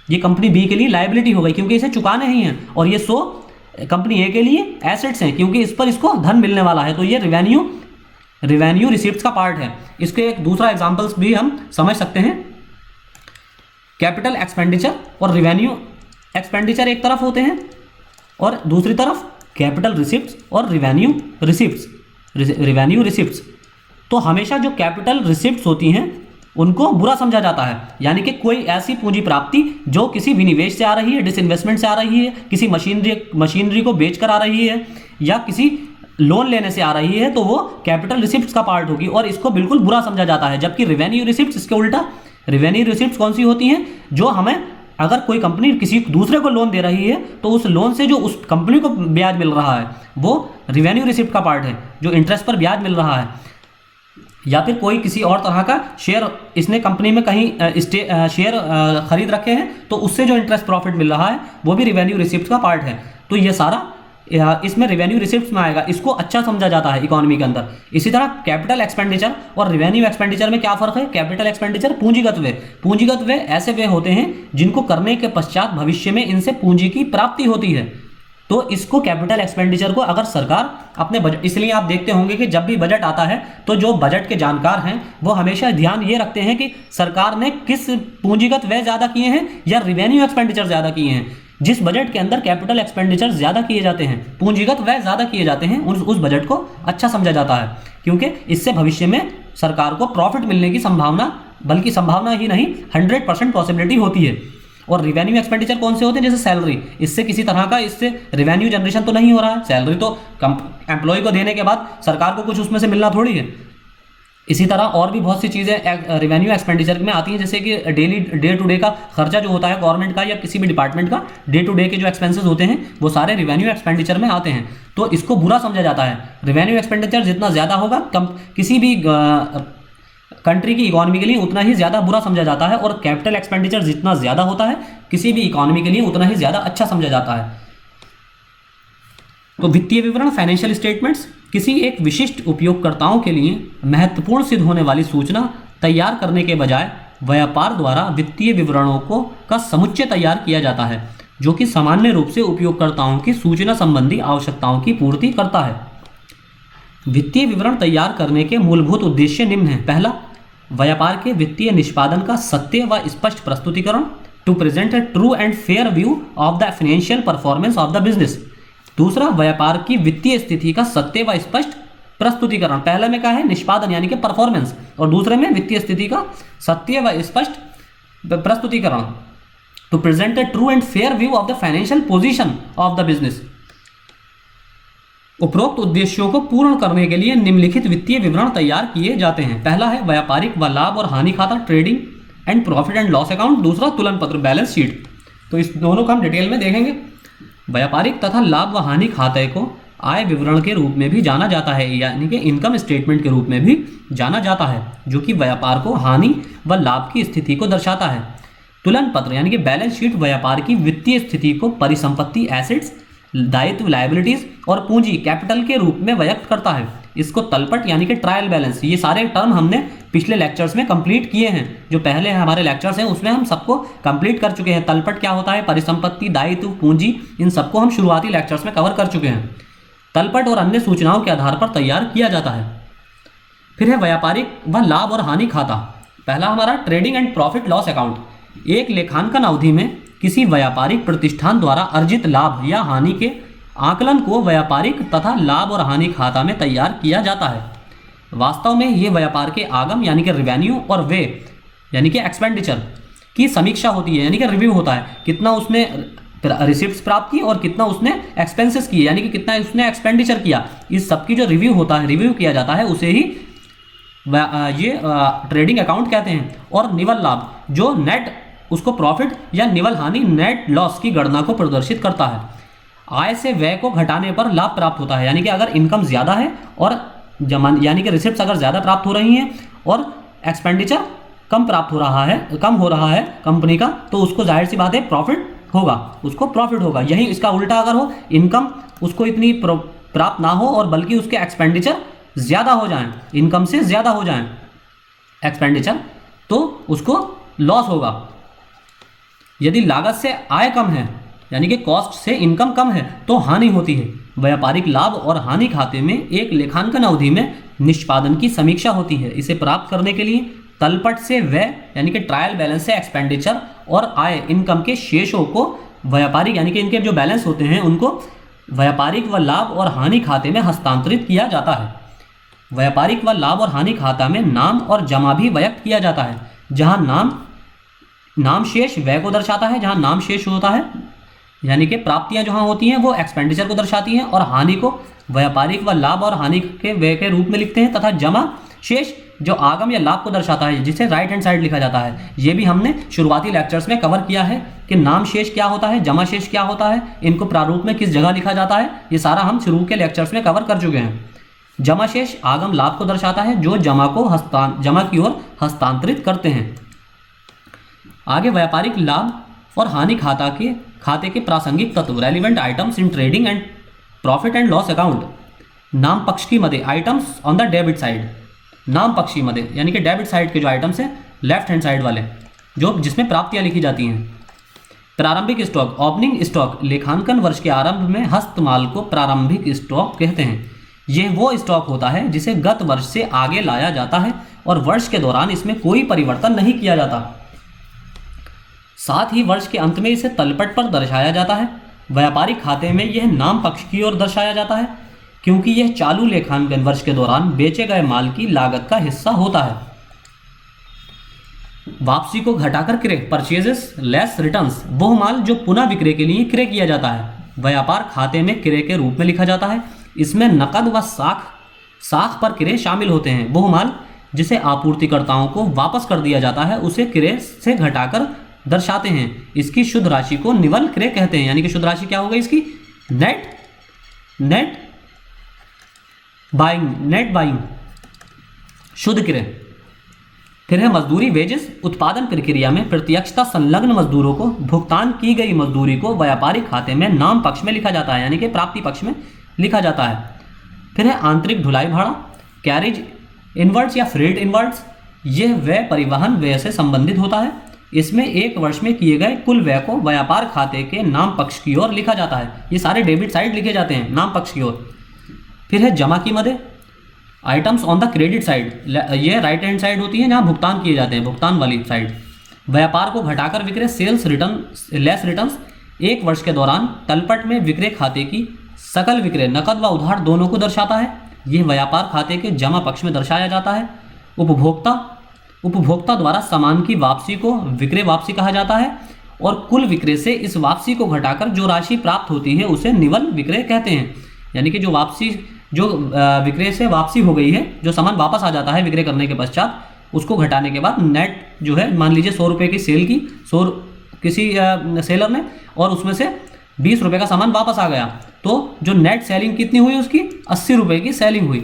ये कंपनी B के लिए लायबिलिटी हो गई क्योंकि इसे चुकाने ही हैं, और ये 100 कंपनी A के लिए एसेट्स हैं क्योंकि इस पर इसको धन मिलने वाला है। तो ये रिवेन्यू रिसिप्ट्स का पार्ट है। इसके एक दूसरा एग्जांपल्स भी हम समझ सकते हैं। कैपिटल एक्सपेंडिचर और रिवेन्यू एक्सपेंडिचर एक तरफ होते हैं और दूसरी तरफ कैपिटल रिसिप्ट्स और रिवेन्यू रिसिप्ट्स। तो हमेशा जो कैपिटल रिसिप्ट्स होती हैं उनको बुरा समझा जाता है, यानी कि कोई ऐसी पूंजी प्राप्ति जो किसी विनिवेश से आ रही है, डिसइन्वेस्टमेंट से आ रही है, किसी मशीनरी को बेच कर आ रही है या किसी लोन लेने से आ रही है, तो वो कैपिटल रिसिप्ट्स का पार्ट होगी और इसको बिल्कुल बुरा समझा जाता है। जबकि रिवेन्यू रिसिप्ट्स इसके उल्टा, रिवेन्यू रिसिप्ट्स कौन सी होती हैं? जो हमें, अगर कोई कंपनी किसी दूसरे को लोन दे रही है तो उस लोन से जो उस कंपनी को ब्याज मिल रहा है वो रिवेन्यू रिसिप्ट का पार्ट है, जो इंटरेस्ट पर ब्याज मिल रहा है। या फिर कोई किसी और तरह का शेयर, इसने कंपनी में कहीं शेयर खरीद रखे हैं तो उससे जो इंटरेस्ट प्रॉफिट मिल रहा है वो भी रिवेन्यू रिसिप्ट का पार्ट है। तो ये सारा इसमें रिवेन्यू रिसिप्ट्स में आएगा, इसको अच्छा समझा जाता है इकोनॉमी के अंदर। इसी तरह कैपिटल एक्सपेंडिचर और रिवेन्यू एक्सपेंडिचर में क्या फर्क है? कैपिटल एक्सपेंडिचर पूंजीगत व्यय ऐसे व्यय होते हैं जिनको करने के पश्चात भविष्य में इनसे पूंजी की प्राप्ति होती है। तो इसको कैपिटल एक्सपेंडिचर को अगर सरकार अपने बजट, इसलिए आप देखते होंगे कि जब भी बजट आता है तो जो बजट के जानकार हैं वो हमेशा ध्यान ये रखते हैं कि सरकार ने किस पूंजीगत व्यय ज़्यादा किए हैं या रिवेन्यू एक्सपेंडिचर ज़्यादा किए हैं। जिस बजट के अंदर कैपिटल एक्सपेंडिचर ज़्यादा किए जाते हैं, पूंजीगत व्यय ज़्यादा किए जाते हैं, उस बजट को अच्छा समझा जाता है, क्योंकि इससे भविष्य में सरकार को प्रॉफिट मिलने की संभावना, बल्कि संभावना ही नहीं 100% पॉसिबिलिटी होती है। और रिवेन्यू एक्सपेंडिचर कौन से होते हैं? जैसे सैलरी, इससे किसी तरह का इससे रिवेन्यू जनरेशन तो नहीं हो रहा है, सैलरी तो एम्प्लॉय को देने के बाद सरकार को कुछ उसमें से मिलना थोड़ी है। इसी तरह और भी बहुत सी चीज़ें रिवेन्यू एक्सपेंडिचर में आती हैं, जैसे कि डे टू डे का खर्चा जो होता है गवर्नमेंट का या किसी भी डिपार्टमेंट का, डे टू डे के जो एक्सपेंसेस होते हैं वो सारे रिवेन्यू एक्सपेंडिचर में आते हैं। तो इसको बुरा समझा जाता है। रिवेन्यू एक्सपेंडिचर जितना ज़्यादा होगा किसी भी कंट्री की इकोनॉमी के लिए उतना ही ज़्यादा बुरा समझा जाता है, और कैपिटल एक्सपेंडिचर जितना ज़्यादा होता है किसी भी इकोनॉमी के लिए उतना ही ज़्यादा अच्छा समझा जाता है। तो वित्तीय विवरण, फाइनेंशियल स्टेटमेंट्स किसी एक विशिष्ट उपयोगकर्ताओं के लिए महत्वपूर्ण सिद्ध होने वाली सूचना तैयार करने के बजाय व्यापार द्वारा वित्तीय विवरणों का समुच्चय तैयार किया जाता है, जो कि सामान्य रूप से उपयोगकर्ताओं की सूचना संबंधी आवश्यकताओं की पूर्ति करता है। वित्तीय विवरण तैयार करने के मूलभूत उद्देश्य निम्न हैं। पहला, व्यापार के वित्तीय निष्पादन का सत्य व स्पष्ट प्रस्तुतिकरण। To present a true and fair view of the financial performance of the business. दूसरा, व्यापार की वित्तीय स्थिति का सत्य व स्पष्ट प्रस्तुतिकरण। पहले में क्या है, निष्पादन यानी कि परफॉर्मेंस, और दूसरे में वित्तीय स्थिति का सत्य व स्पष्ट प्रस्तुतिकरण। To present a true and fair view of the financial position of the business. उपरोक्त उद्देश्यों को पूर्ण करने के लिए निम्नलिखित वित्तीय विवरण तैयार किए जाते हैं। पहला है व्यापारिक व लाभ और हानि खाता, trading and profit and loss account. दूसरा, तुलन पत्र, बैलेंस शीट। तो इस दोनों को हम डिटेल में देखेंगे। व्यापारिक तथा लाभ व हानि खाते को आय विवरण के रूप में भी जाना जाता है, यानी कि इनकम स्टेटमेंट के रूप में भी जाना जाता है, जो कि व्यापार को हानि व लाभ की स्थिति को दर्शाता है। तुलन पत्र यानी कि बैलेंस शीट व्यापार की वित्तीय स्थिति को परिसंपत्ति, एसेट्स, दायित्व, लायबिलिटीज और पूंजी, कैपिटल के रूप में व्यक्त करता है। इसको तलपट यानी कि ट्रायल बैलेंस, ये सारे टर्म हमने पिछले लेक्चर्स में कंप्लीट किए हैं। जो पहले हमारे लेक्चर्स हैं उसमें हम सबको कंप्लीट कर चुके हैं। तलपट क्या होता है, परिसंपत्ति, दायित्व, पूंजी, इन सबको हम शुरुआती लेक्चर्स में कवर कर चुके हैं। तलपट और अन्य सूचनाओं के आधार पर तैयार किया जाता है। फिर है व्यापारिक व लाभ और हानि खाता। पहला हमारा trading and profit loss account. एक लेखांकन अवधि में किसी व्यापारिक प्रतिष्ठान द्वारा अर्जित लाभ या हानि के आकलन को व्यापारिक तथा लाभ और हानि खाता में तैयार किया जाता है। वास्तव में ये व्यापार के आगम यानी कि रेवेन्यू और व्यय यानी कि एक्सपेंडिचर की समीक्षा होती है, यानी कि रिव्यू होता है, कितना उसने रिसिप्ट्स प्राप्त की और कितना उसने एक्सपेंसेस किए, यानी कि कितना उसने एक्सपेंडिचर किया। इस सब की जो रिव्यू होता है, रिव्यू किया जाता है, उसे ही ये ट्रेडिंग अकाउंट कहते हैं। और निवल लाभ, जो नेट उसको प्रॉफिट या निवल हानि, नेट लॉस की गणना को प्रदर्शित करता है। आय से व्यय को घटाने पर लाभ प्राप्त होता है, यानी कि अगर इनकम ज़्यादा है और यानी कि रिसिप्ट्स अगर ज़्यादा प्राप्त हो रही हैं और एक्सपेंडिचर कम प्राप्त हो रहा है, कम हो रहा है कंपनी का, तो उसको जाहिर सी बात है प्रॉफिट होगा, उसको प्रॉफिट होगा। यही इसका उल्टा अगर हो, इनकम उसको इतनी प्राप्त ना हो और बल्कि उसके एक्सपेंडिचर ज़्यादा हो जाएं, इनकम से ज़्यादा हो जाएं एक्सपेंडिचर, तो उसको लॉस होगा। यदि लागत से आय कम है यानी कि कॉस्ट से इनकम कम है तो हानि होती है। व्यापारिक लाभ और हानि खाते में एक लेखांकन अवधि में निष्पादन की समीक्षा होती है। इसे प्राप्त करने के लिए तलपट से व्यय यानी कि ट्रायल बैलेंस से एक्सपेंडिचर और आय इनकम के शेषों को व्यापारिक यानी कि इनके जो बैलेंस होते हैं उनको व्यापारिक व लाभ और हानि खाते में हस्तांतरित किया जाता है। व्यापारिक व लाभ और हानि खाता में नाम और जमा भी व्यक्त किया जाता है। जहाँ नाम शेष व्यय को दर्शाता है, जहाँ नाम शेष होता है यानी कि प्राप्तियां जहाँ होती हैं वो एक्सपेंडिचर को दर्शाती हैं, और हानि को व्यापारिक व लाभ और हानि के व्यय के रूप में लिखते हैं, तथा जमा शेष जो आगम या लाभ को दर्शाता है जिसे राइट हैंड साइड लिखा जाता है। ये भी हमने शुरुआती लेक्चर्स में कवर किया है कि नाम शेष क्या होता है, जमा शेष क्या होता है, इनको प्रारूप में किस जगह लिखा जाता है, ये सारा हम शुरू के लेक्चर्स में कवर कर चुके हैं। जमा शेष आगम लाभ को दर्शाता है जो जमा की ओर हस्तांतरित करते हैं। आगे व्यापारिक लाभ और हानि खाते के प्रासंगिक तत्व, relevant items in trading and profit and loss account. नाम पक्षीमध्ये items on the debit side, नाम पक्षीमध्ये यानी कि डेबिट साइड के जो आइटम्स हैं लेफ्ट हैंड साइड वाले, जो जिसमें प्राप्तियां लिखी जाती हैं। प्रारंभिक स्टॉक, ओपनिंग स्टॉक, लेखांकन वर्ष के आरंभ में हस्तमाल को प्रारंभिक स्टॉक कहते हैं। यह वो स्टॉक होता है जिसे गत वर्ष से आगे लाया जाता है और वर्ष के दौरान इसमें कोई परिवर्तन नहीं किया जाता। साथ ही वर्ष के अंत में इसे तलपट पर दर्शाया जाता है। व्यापारिक खाते में यह नाम पक्ष की ओर दर्शाया जाता है क्योंकि यह चालू लेखांकन वर्ष के दौरान बेचे गए माल की लागत का हिस्सा होता है। वापसी को घटाकर क्रय, परचेजेस लेस रिटर्न्स, वो माल जो पुनः विक्रय के लिए क्रय किया जाता है व्यापार खाते में क्रय के रूप में लिखा जाता है। इसमें नकद व साख पर क्रय शामिल होते हैं। वो माल जिसे आपूर्तिकर्ताओं को वापस कर दिया जाता है उसे क्रय से घटाकर दर्शाते हैं। इसकी शुद्ध राशि को निवल क्रय कहते हैं, यानी कि शुद्ध राशि क्या होगा इसकी, नेट बाइंग, शुद्ध क्रय। फिर है मजदूरी, वेजेस। उत्पादन प्रक्रिया में प्रत्यक्षता संलग्न मजदूरों को भुगतान की गई मजदूरी को व्यापारिक खाते में नाम पक्ष में लिखा जाता है, यानी कि प्राप्ति पक्ष में लिखा जाता है। फिर है आंतरिक ढुलाई भाड़ा, कैरेज इनवर्ड्स या फ्रेट इनवर्ड्स। यह व्यय परिवहन व्यय से संबंधित होता है। इसमें एक वर्ष में किए गए कुल व्यय को व्यापार खाते के नाम पक्ष की ओर लिखा जाता है। ये सारे डेबिट साइड लिखे जाते हैं नाम पक्ष की ओर। फिर है जमा की मदे, items on the credit side. ये राइट हैंड साइड होती है जहाँ भुगतान किए जाते हैं, भुगतान वाली साइड। व्यापार को घटाकर विक्रय सेल्स रिटर्न लेस रिटर्न्स 1 वर्ष के दौरान तलपट में विक्रय खाते की सकल विक्रय नकद व उधार दोनों को दर्शाता है। यह व्यापार खाते के जमा पक्ष में दर्शाया जाता है। उपभोक्ता द्वारा सामान की वापसी को विक्रय वापसी कहा जाता है और कुल विक्रय से इस वापसी को घटाकर जो राशि प्राप्त होती है उसे निवल विक्रय कहते हैं। यानी कि जो विक्रय से वापसी हो गई है, जो सामान वापस आ जाता है विक्रय करने के पश्चात, उसको घटाने के बाद नेट जो है, मान लीजिए 100 रुपये की सेल की, 100 किसी सेलर ने, और उसमें से 20 रुपये का सामान वापस आ गया, तो जो नेट सेलिंग कितनी हुई उसकी 80 रुपये की सेलिंग हुई,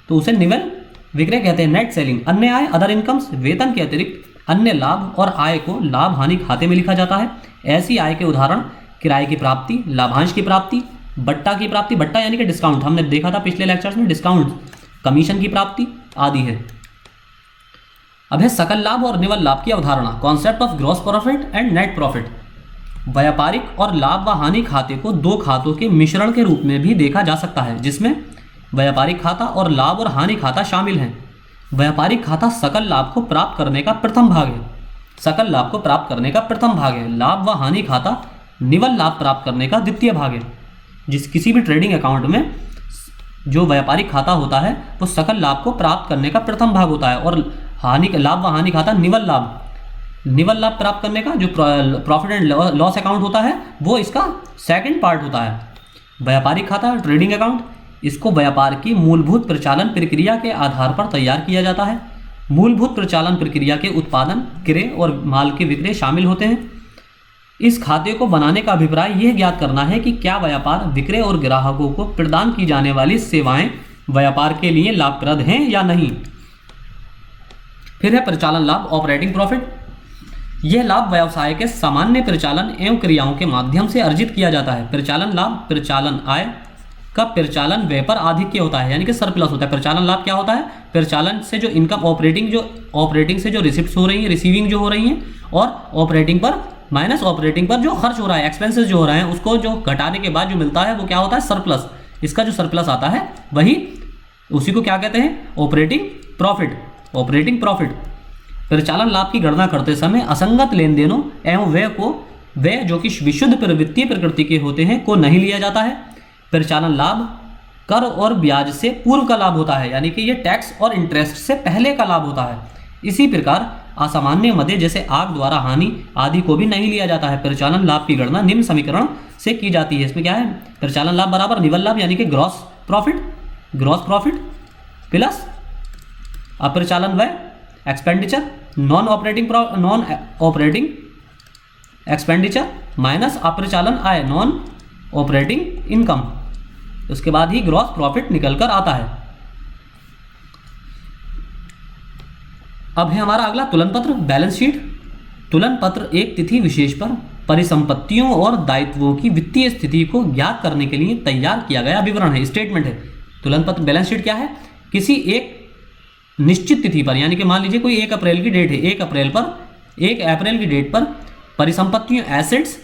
तो उसे निवल विक्रय कहते हैं, नेट सेलिंग। अन्य आय अदर इनकम्स, वेतन के अतिरिक्त अन्य लाभ और आय को लाभ हानि खाते में लिखा जाता है। ऐसी आय के उदाहरण किराए की प्राप्ति, लाभांश की प्राप्ति, बट्टा की प्राप्ति, बट्टा यानी कि डिस्काउंट, हमने देखा था पिछले लेक्चर्स में, डिस्काउंट, कमीशन की प्राप्ति आदि है। अब है सकल लाभ और निवल लाभ की अवधारणा, concept of gross profit and net profit. व्यापारिक और लाभ व हानि खाते को दो खातों के मिश्रण के रूप में भी देखा जा सकता है, जिसमें व्यापारिक खाता और लाभ और हानि खाता शामिल हैं। व्यापारिक खाता सकल लाभ को प्राप्त करने का प्रथम भाग है, सकल लाभ को प्राप्त करने का प्रथम भाग है। लाभ व हानि खाता निवल लाभ प्राप्त करने का द्वितीय भाग है। किसी भी ट्रेडिंग अकाउंट में जो व्यापारिक खाता होता है वो सकल लाभ को प्राप्त करने का प्रथम भाग होता है, और लाभ व हानि खाता निवल लाभ प्राप्त करने का जो प्रॉफिट एंड लॉस अकाउंट होता है वो इसका सेकंड पार्ट होता है। व्यापारिक खाता ट्रेडिंग अकाउंट, इसको व्यापार की मूलभूत प्रचालन प्रक्रिया के आधार पर तैयार किया जाता है। मूलभूत प्रचालन प्रक्रिया के उत्पादन, क्रय और माल के विक्रय शामिल होते हैं। इस खाते को बनाने का अभिप्राय यह ज्ञात करना है कि क्या व्यापार, विक्रय और ग्राहकों को प्रदान की जाने वाली सेवाएं व्यापार के लिए लाभप्रद हैं या नहीं। फिर है परिचालन लाभ, ऑपरेटिंग प्रॉफिट। यह लाभ व्यवसाय के सामान्य परिचालन एवं क्रियाओं के माध्यम से अर्जित किया जाता है। परिचालन लाभ परिचालन आय का परिचालन व्यय पर आधिक्य होता है, यानी कि सरप्लस होता है। परिचालन लाभ क्या होता है? परिचालन से जो इनकम, ऑपरेटिंग से जो रिसिप्ट्स हो रही हैं, रिसीविंग जो हो रही हैं, और ऑपरेटिंग पर माइनस ऑपरेटिंग पर जो खर्च हो रहा है, एक्सपेंसेस जो हो रहे हैं, उसको जो घटाने के बाद जो मिलता है वो क्या होता है? सरप्लस। इसका जो सरप्लस आता है वही, उसी को क्या कहते हैं? Operating profit. Operating profit. परिचालन लाभ की गणना करते समय असंगत लेन देनों एवं व्यय जो कि विशुद्ध वित्तीय प्रकृति के होते हैं को नहीं लिया जाता है। परिचालन लाभ कर और ब्याज से पूर्व का लाभ होता है, यानी कि ये टैक्स और इंटरेस्ट से पहले का लाभ होता है। इसी प्रकार असामान्य मदे जैसे आग द्वारा हानि आदि को भी नहीं लिया जाता है। परिचालन लाभ की गणना निम्न समीकरण से की जाती है। इसमें क्या है? परिचालन लाभ बराबर निवल लाभ यानी कि ग्रॉस प्रॉफिट प्लस अपरिचालन व्यय expenditure, non operating expenditure minus अपरिचालन आय, नॉन ऑपरेटिंग इनकम। उसके बाद ही ग्रॉस प्रॉफिट निकल कर आता है। अब है हमारा अगला तुलन पत्र, बैलेंस शीट। तुलन पत्र एक तिथि विशेष पर परिसंपत्तियों और दायित्वों की वित्तीय स्थिति को ज्ञात करने के लिए तैयार किया गया विवरण है, स्टेटमेंट है। तुलन पत्र बैलेंस शीट क्या है? किसी एक निश्चित तिथि पर, यानी कि मान लीजिए कोई 1 अप्रैल की डेट है, 1 अप्रैल की डेट पर परिसंपत्तियों, एसेट्स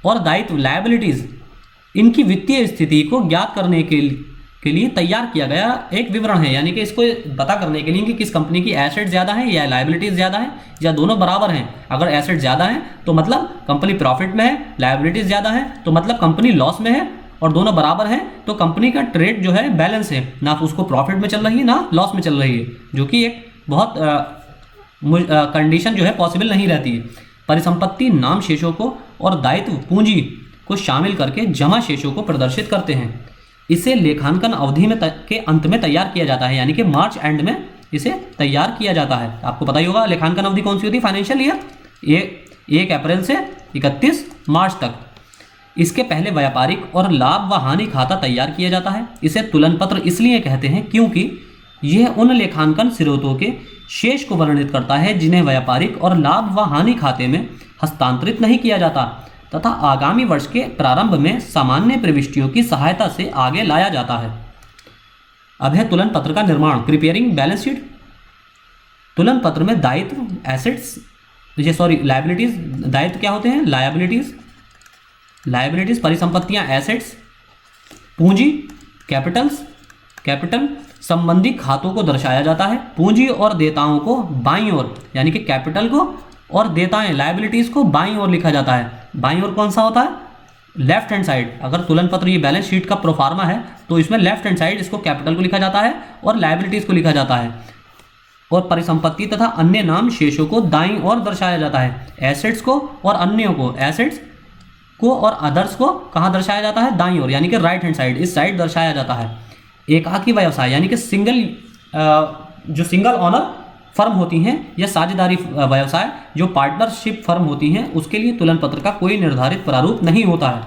और दायित्व, लायबिलिटीज, इनकी वित्तीय स्थिति को ज्ञात करने के लिए तैयार किया गया एक विवरण है। यानी कि इसको पता करने के लिए कि किस कंपनी की एसेट ज़्यादा है या लायबिलिटीज ज़्यादा है या दोनों बराबर हैं। अगर एसेट ज़्यादा है तो मतलब कंपनी प्रॉफिट में है, लायबिलिटीज ज़्यादा है तो मतलब कंपनी लॉस में है, और दोनों बराबर हैं तो कंपनी का ट्रेड जो है बैलेंस है, ना तो उसको प्रॉफिट में चल रही है ना लॉस में चल रही है, जो कि एक बहुत कंडीशन जो है पॉसिबल नहीं रहती है। परिसंपत्ति नाम शेषों को और दायित्व पूंजी को शामिल करके जमा शेषों को प्रदर्शित करते हैं। इसे लेखांकन अवधि में के अंत में तैयार किया जाता है, यानी कि मार्च एंड में इसे तैयार किया जाता है। आपको पता ही होगा लेखांकन अवधि कौन सी होती है? फाइनेंशियल ईयर 1 अप्रैल से 31 मार्च तक। इसके पहले व्यापारिक और लाभ व हानि खाता तैयार किया जाता है। इसे तुलन पत्र इसलिए कहते हैं क्योंकि यह उन लेखांकन स्रोतों के शेष को वर्णित करता है जिन्हें व्यापारिक और लाभ व हानि खाते में हस्तांतरित नहीं किया जाता तथा आगामी वर्ष के प्रारंभ में सामान्य प्रविष्टियों की सहायता से आगे लाया जाता है। अब है तुलन पत्र का निर्माण, प्रिपेयरिंग बैलेंस शीट। तुलन पत्र में दायित्व, लायबिलिटीज, दायित्व क्या होते हैं? लायबिलिटीज परिसंपत्तियां, एसेट्स, पूंजी, कैपिटल संबंधी खातों को दर्शाया जाता है। पूंजी और देयताओं को बाईं ओर, यानी कि कैपिटल को और देयताएं लायबिलिटीज़ को बाईं ओर लिखा जाता है। बाईं ओर कौन सा होता है? Left hand side. अगर तुलन पत्र ये बैलेंस शीट का प्रोफार्मा है तो इसमें लेफ्ट हैंड साइड इसको कैपिटल को लिखा जाता है और लायबिलिटीज़ को लिखा जाता है, और परिसंपत्ति तथा अन्य नाम शेषों को दाईं ओर दर्शाया जाता है। एसेट्स को और अन्यों को, एसेट्स को और अदर्स को कहाँ दर्शाया जाता है? दाईं ओर, यानी कि राइट हैंड साइड, इस साइड दर्शाया जाता है। एकाकी व्यवसाय यानी कि जो सिंगल ऑनर फर्म होती हैं या साझेदारी व्यवसाय जो पार्टनरशिप फर्म होती हैं, उसके लिए तुलन पत्र का कोई निर्धारित प्रारूप नहीं होता है।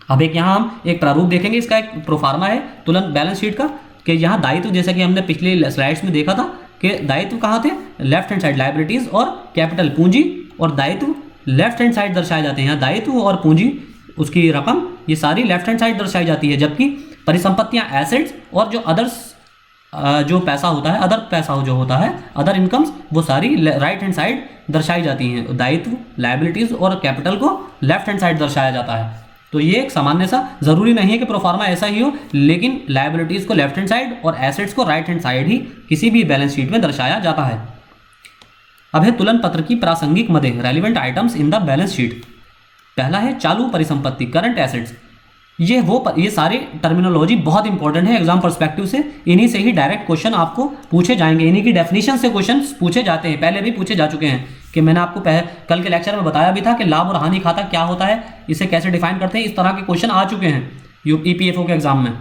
अब यहाँ हम एक प्रारूप देखेंगे, इसका एक प्रोफार्मा है तुलन बैलेंस शीट का, कि यहाँ दायित्व जैसा कि हमने पिछले स्लाइड्स में देखा था कि दायित्व कहाँ थे? लेफ्ट हैंड साइड लायबिलिटीज और कैपिटल पूंजी, और दायित्व लेफ्ट हैंड साइड दर्शाए जाते हैं। यहाँ दायित्व और पूंजी, उसकी रकम, ये सारी लेफ्ट हैंड साइड दर्शाई जाती है, जबकि परिसंपत्तियाँ एसेट्स और जो अदर्स जो पैसा होता है, अदर पैसा जो होता है, अदर इनकम्स, वो सारी राइट हैंड साइड दर्शाई जाती हैं। दायित्व, लायबिलिटीज और कैपिटल को लेफ्ट हैंड साइड दर्शाया जाता है। तो ये एक सामान्य सा, जरूरी नहीं है कि प्रोफार्मा ऐसा ही हो, लेकिन लायबिलिटीज को लेफ्ट हैंड साइड और एसेट्स को राइट हैंड साइड ही किसी भी बैलेंस शीट में दर्शाया जाता है। अब है तुलन पत्र की प्रासंगिक मदें, relevant items in the balance sheet. पहला है चालू परिसंपत्ति, करंट एसेट्स। ये सारे टर्मिनोलॉजी बहुत इंपॉर्टेंट है एग्जाम पर्सपेक्टिव से, इन्हीं से ही डायरेक्ट क्वेश्चन आपको पूछे जाएंगे, इन्हीं की डेफिनेशन से क्वेश्चन पूछे जाते हैं, पहले भी पूछे जा चुके हैं। कि मैंने आपको कल के लेक्चर में बताया भी था कि लाभ और हानि खाता क्या होता है, इसे कैसे डिफाइन करते हैं, इस तरह के क्वेश्चन आ चुके हैं EPFO के एग्जाम में।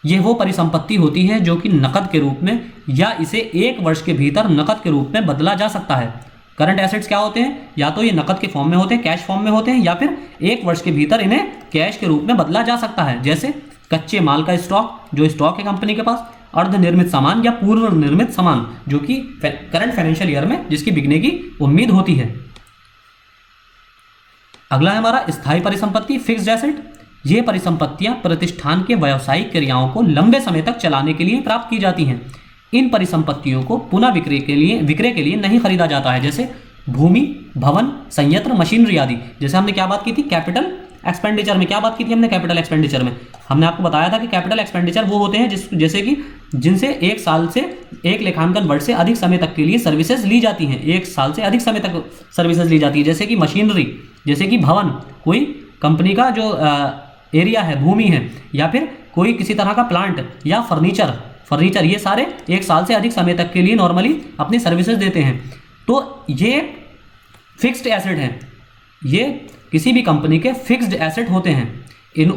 ये वो परिसंपत्ति होती है जो कि नकद के रूप में या इसे 1 वर्ष के भीतर नकद के रूप में बदला जा सकता है। करंट एसेट्स क्या होते हैं? या तो ये नकद के फॉर्म में होते हैं, कैश फॉर्म में होते हैं, या फिर 1 वर्ष के भीतर इन्हें कैश के रूप में बदला जा सकता है। जैसे कच्चे माल का स्टॉक, जो स्टॉक है कंपनी के पास, अर्धनिर्मित सामान या पूर्व निर्मित सामान जो कि करंट फाइनेंशियल ईयर में जिसकी बिकने की उम्मीद होती है। अगला है हमारा स्थायी परिसंपत्ति, फिक्स्ड एसेट। ये परिसंपत्तियां प्रतिष्ठान के व्यावसायिक क्रियाओं को लंबे समय तक चलाने के लिए प्राप्त की जाती हैं। इन परिसंपत्तियों को पुनः विक्रय के लिए नहीं खरीदा जाता है। जैसे भूमि, भवन, संयंत्र, मशीनरी आदि। जैसे हमने क्या बात की थी? कैपिटल एक्सपेंडिचर में क्या बात की थी हमने? कैपिटल एक्सपेंडिचर में हमने आपको बताया था कि कैपिटल एक्सपेंडिचर वो होते हैं जैसे कि जिनसे 1 साल से 1 लेखांकन वर्ष से अधिक समय तक के लिए सर्विसेज ली जाती हैं। 1 साल से अधिक समय तक सर्विसेज ली जाती है। जैसे कि मशीनरी, जैसे कि भवन, कोई कंपनी का जो एरिया है, भूमि है, या फिर कोई किसी तरह का प्लांट या फर्नीचर, ये सारे 1 साल से अधिक समय तक के लिए नॉर्मली अपनी सर्विसेज देते हैं। तो ये फिक्स्ड एसेट हैं, ये किसी भी कंपनी के फिक्स्ड एसेट होते हैं।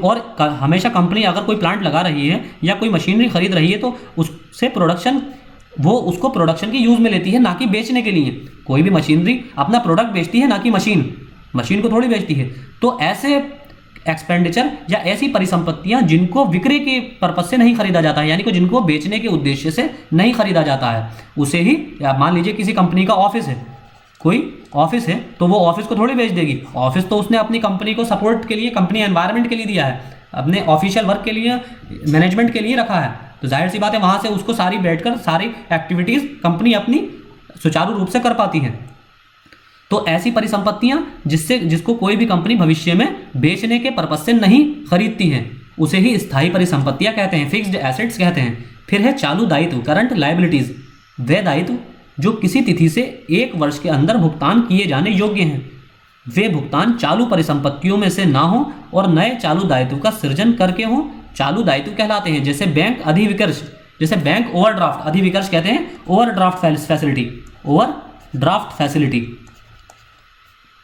और हमेशा कंपनी अगर कोई प्लांट लगा रही है या कोई मशीनरी खरीद रही है तो उससे उसको प्रोडक्शन की यूज़ में लेती है, ना कि बेचने के लिए। कोई भी मशीनरी अपना प्रोडक्ट बेचती है, ना कि मशीन को थोड़ी बेचती है। तो ऐसे एक्सपेंडिचर या ऐसी परिसंपत्तियां जिनको विक्रय के पर्पज से नहीं खरीदा जाता है, यानी कि जिनको बेचने के उद्देश्य से नहीं खरीदा जाता है, उसे ही, मान लीजिए किसी कंपनी का ऑफिस है, कोई ऑफिस है, तो वो ऑफिस को थोड़ी बेच देगी। ऑफिस तो उसने अपनी कंपनी को सपोर्ट के लिए, कंपनी एनवायरनमेंट के लिए दिया है, अपने ऑफिशियल वर्क के लिए, मैनेजमेंट के लिए रखा है। तो जाहिर सी बात है वहाँ से उसको सारी बैठकर सारी एक्टिविटीज़ कंपनी अपनी सुचारू रूप से कर पाती है। तो ऐसी परिसंपत्तियां जिसको कोई भी कंपनी भविष्य में बेचने के पर्पज से नहीं खरीदती हैं, उसे ही स्थायी परिसंपत्तियां कहते हैं, फिक्स्ड एसेट्स कहते हैं। फिर है चालू दायित्व, करंट लायबिलिटीज। वे दायित्व जो किसी तिथि से 1 वर्ष के अंदर भुगतान किए जाने योग्य हैं, वे भुगतान चालू परिसंपत्तियों में से ना हो और नए चालू दायित्व का सृजन करके हो, चालू दायित्व कहलाते हैं। जैसे बैंक अधिविकर्ष, जैसे बैंक ओवरड्राफ्ट, अधिविकर्ष कहते हैं ओवरड्राफ्ट फैसिलिटी।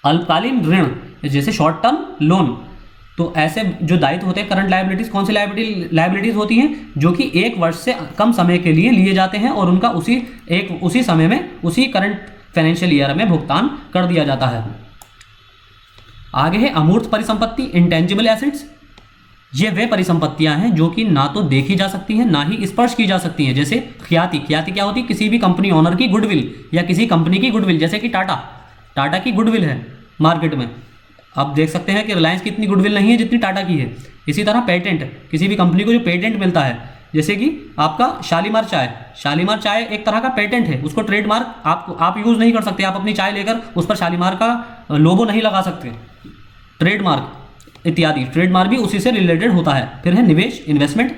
अल्पकालीन ऋण, जैसे शॉर्ट टर्म लोन। तो ऐसे जो दायित्व होते हैं, करंट लायबिलिटीज, कौन सी लायबिलिटीज होती हैं? जो कि 1 वर्ष से कम समय के लिए लिए जाते हैं और उनका उसी समय में, उसी करंट फाइनेंशियल ईयर में भुगतान कर दिया जाता है। आगे है अमूर्त परिसंपत्ति, इंटेंजिबल एसेट्स। ये वे परिसंपत्तियां हैं जो कि ना तो देखी जा सकती हैं, ना ही स्पर्श की जा सकती हैं। जैसे ख्याति क्या होती है? किसी भी कंपनी ओनर की गुडविल या किसी कंपनी की गुडविल। जैसे कि टाटा की गुडविल है मार्केट में, आप देख सकते हैं कि रिलायंस की इतनी गुडविल नहीं है जितनी टाटा की है। इसी तरह पेटेंट, किसी भी कंपनी को जो पेटेंट मिलता है, जैसे कि आपका शालीमार चाय एक तरह का पेटेंट है, उसको ट्रेडमार्क आप यूज़ नहीं कर सकते, आप अपनी चाय लेकर उस पर शालीमार का लोगो नहीं लगा सकते, ट्रेडमार्क इत्यादि। ट्रेडमार्क भी उसी से रिलेटेड होता है। फिर है निवेश, इन्वेस्टमेंट।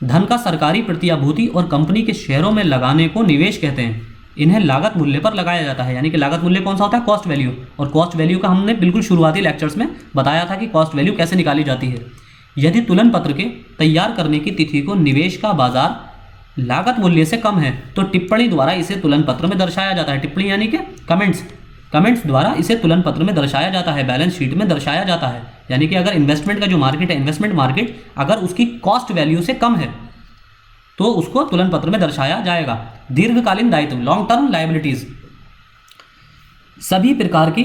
धन का सरकारी प्रतिभूति और कंपनी के शेयरों में लगाने को निवेश कहते हैं। इन्हें लागत मूल्य पर लगाया जाता है। यानी कि लागत मूल्य कौन सा होता है? Cost value. और कॉस्ट वैल्यू का हमने बिल्कुल शुरुआती लेक्चर्स में बताया था कि कॉस्ट वैल्यू कैसे निकाली जाती है। यदि तुलन पत्र के तैयार करने की तिथि को निवेश का बाजार लागत मूल्य से कम है तो टिप्पणी द्वारा इसे तुलन पत्र में दर्शाया जाता है। टिप्पणी यानी कि कमेंट्स द्वारा इसे तुलन पत्र में दर्शाया जाता है, बैलेंस शीट में दर्शाया जाता है। यानी कि अगर इन्वेस्टमेंट का जो मार्केट है, इन्वेस्टमेंट मार्केट अगर उसकी कॉस्ट वैल्यू से कम है तो उसको तुलन पत्र में दर्शाया जाएगा। दीर्घकालीन दायित्व, लॉन्ग टर्म लायबिलिटीज, सभी प्रकार की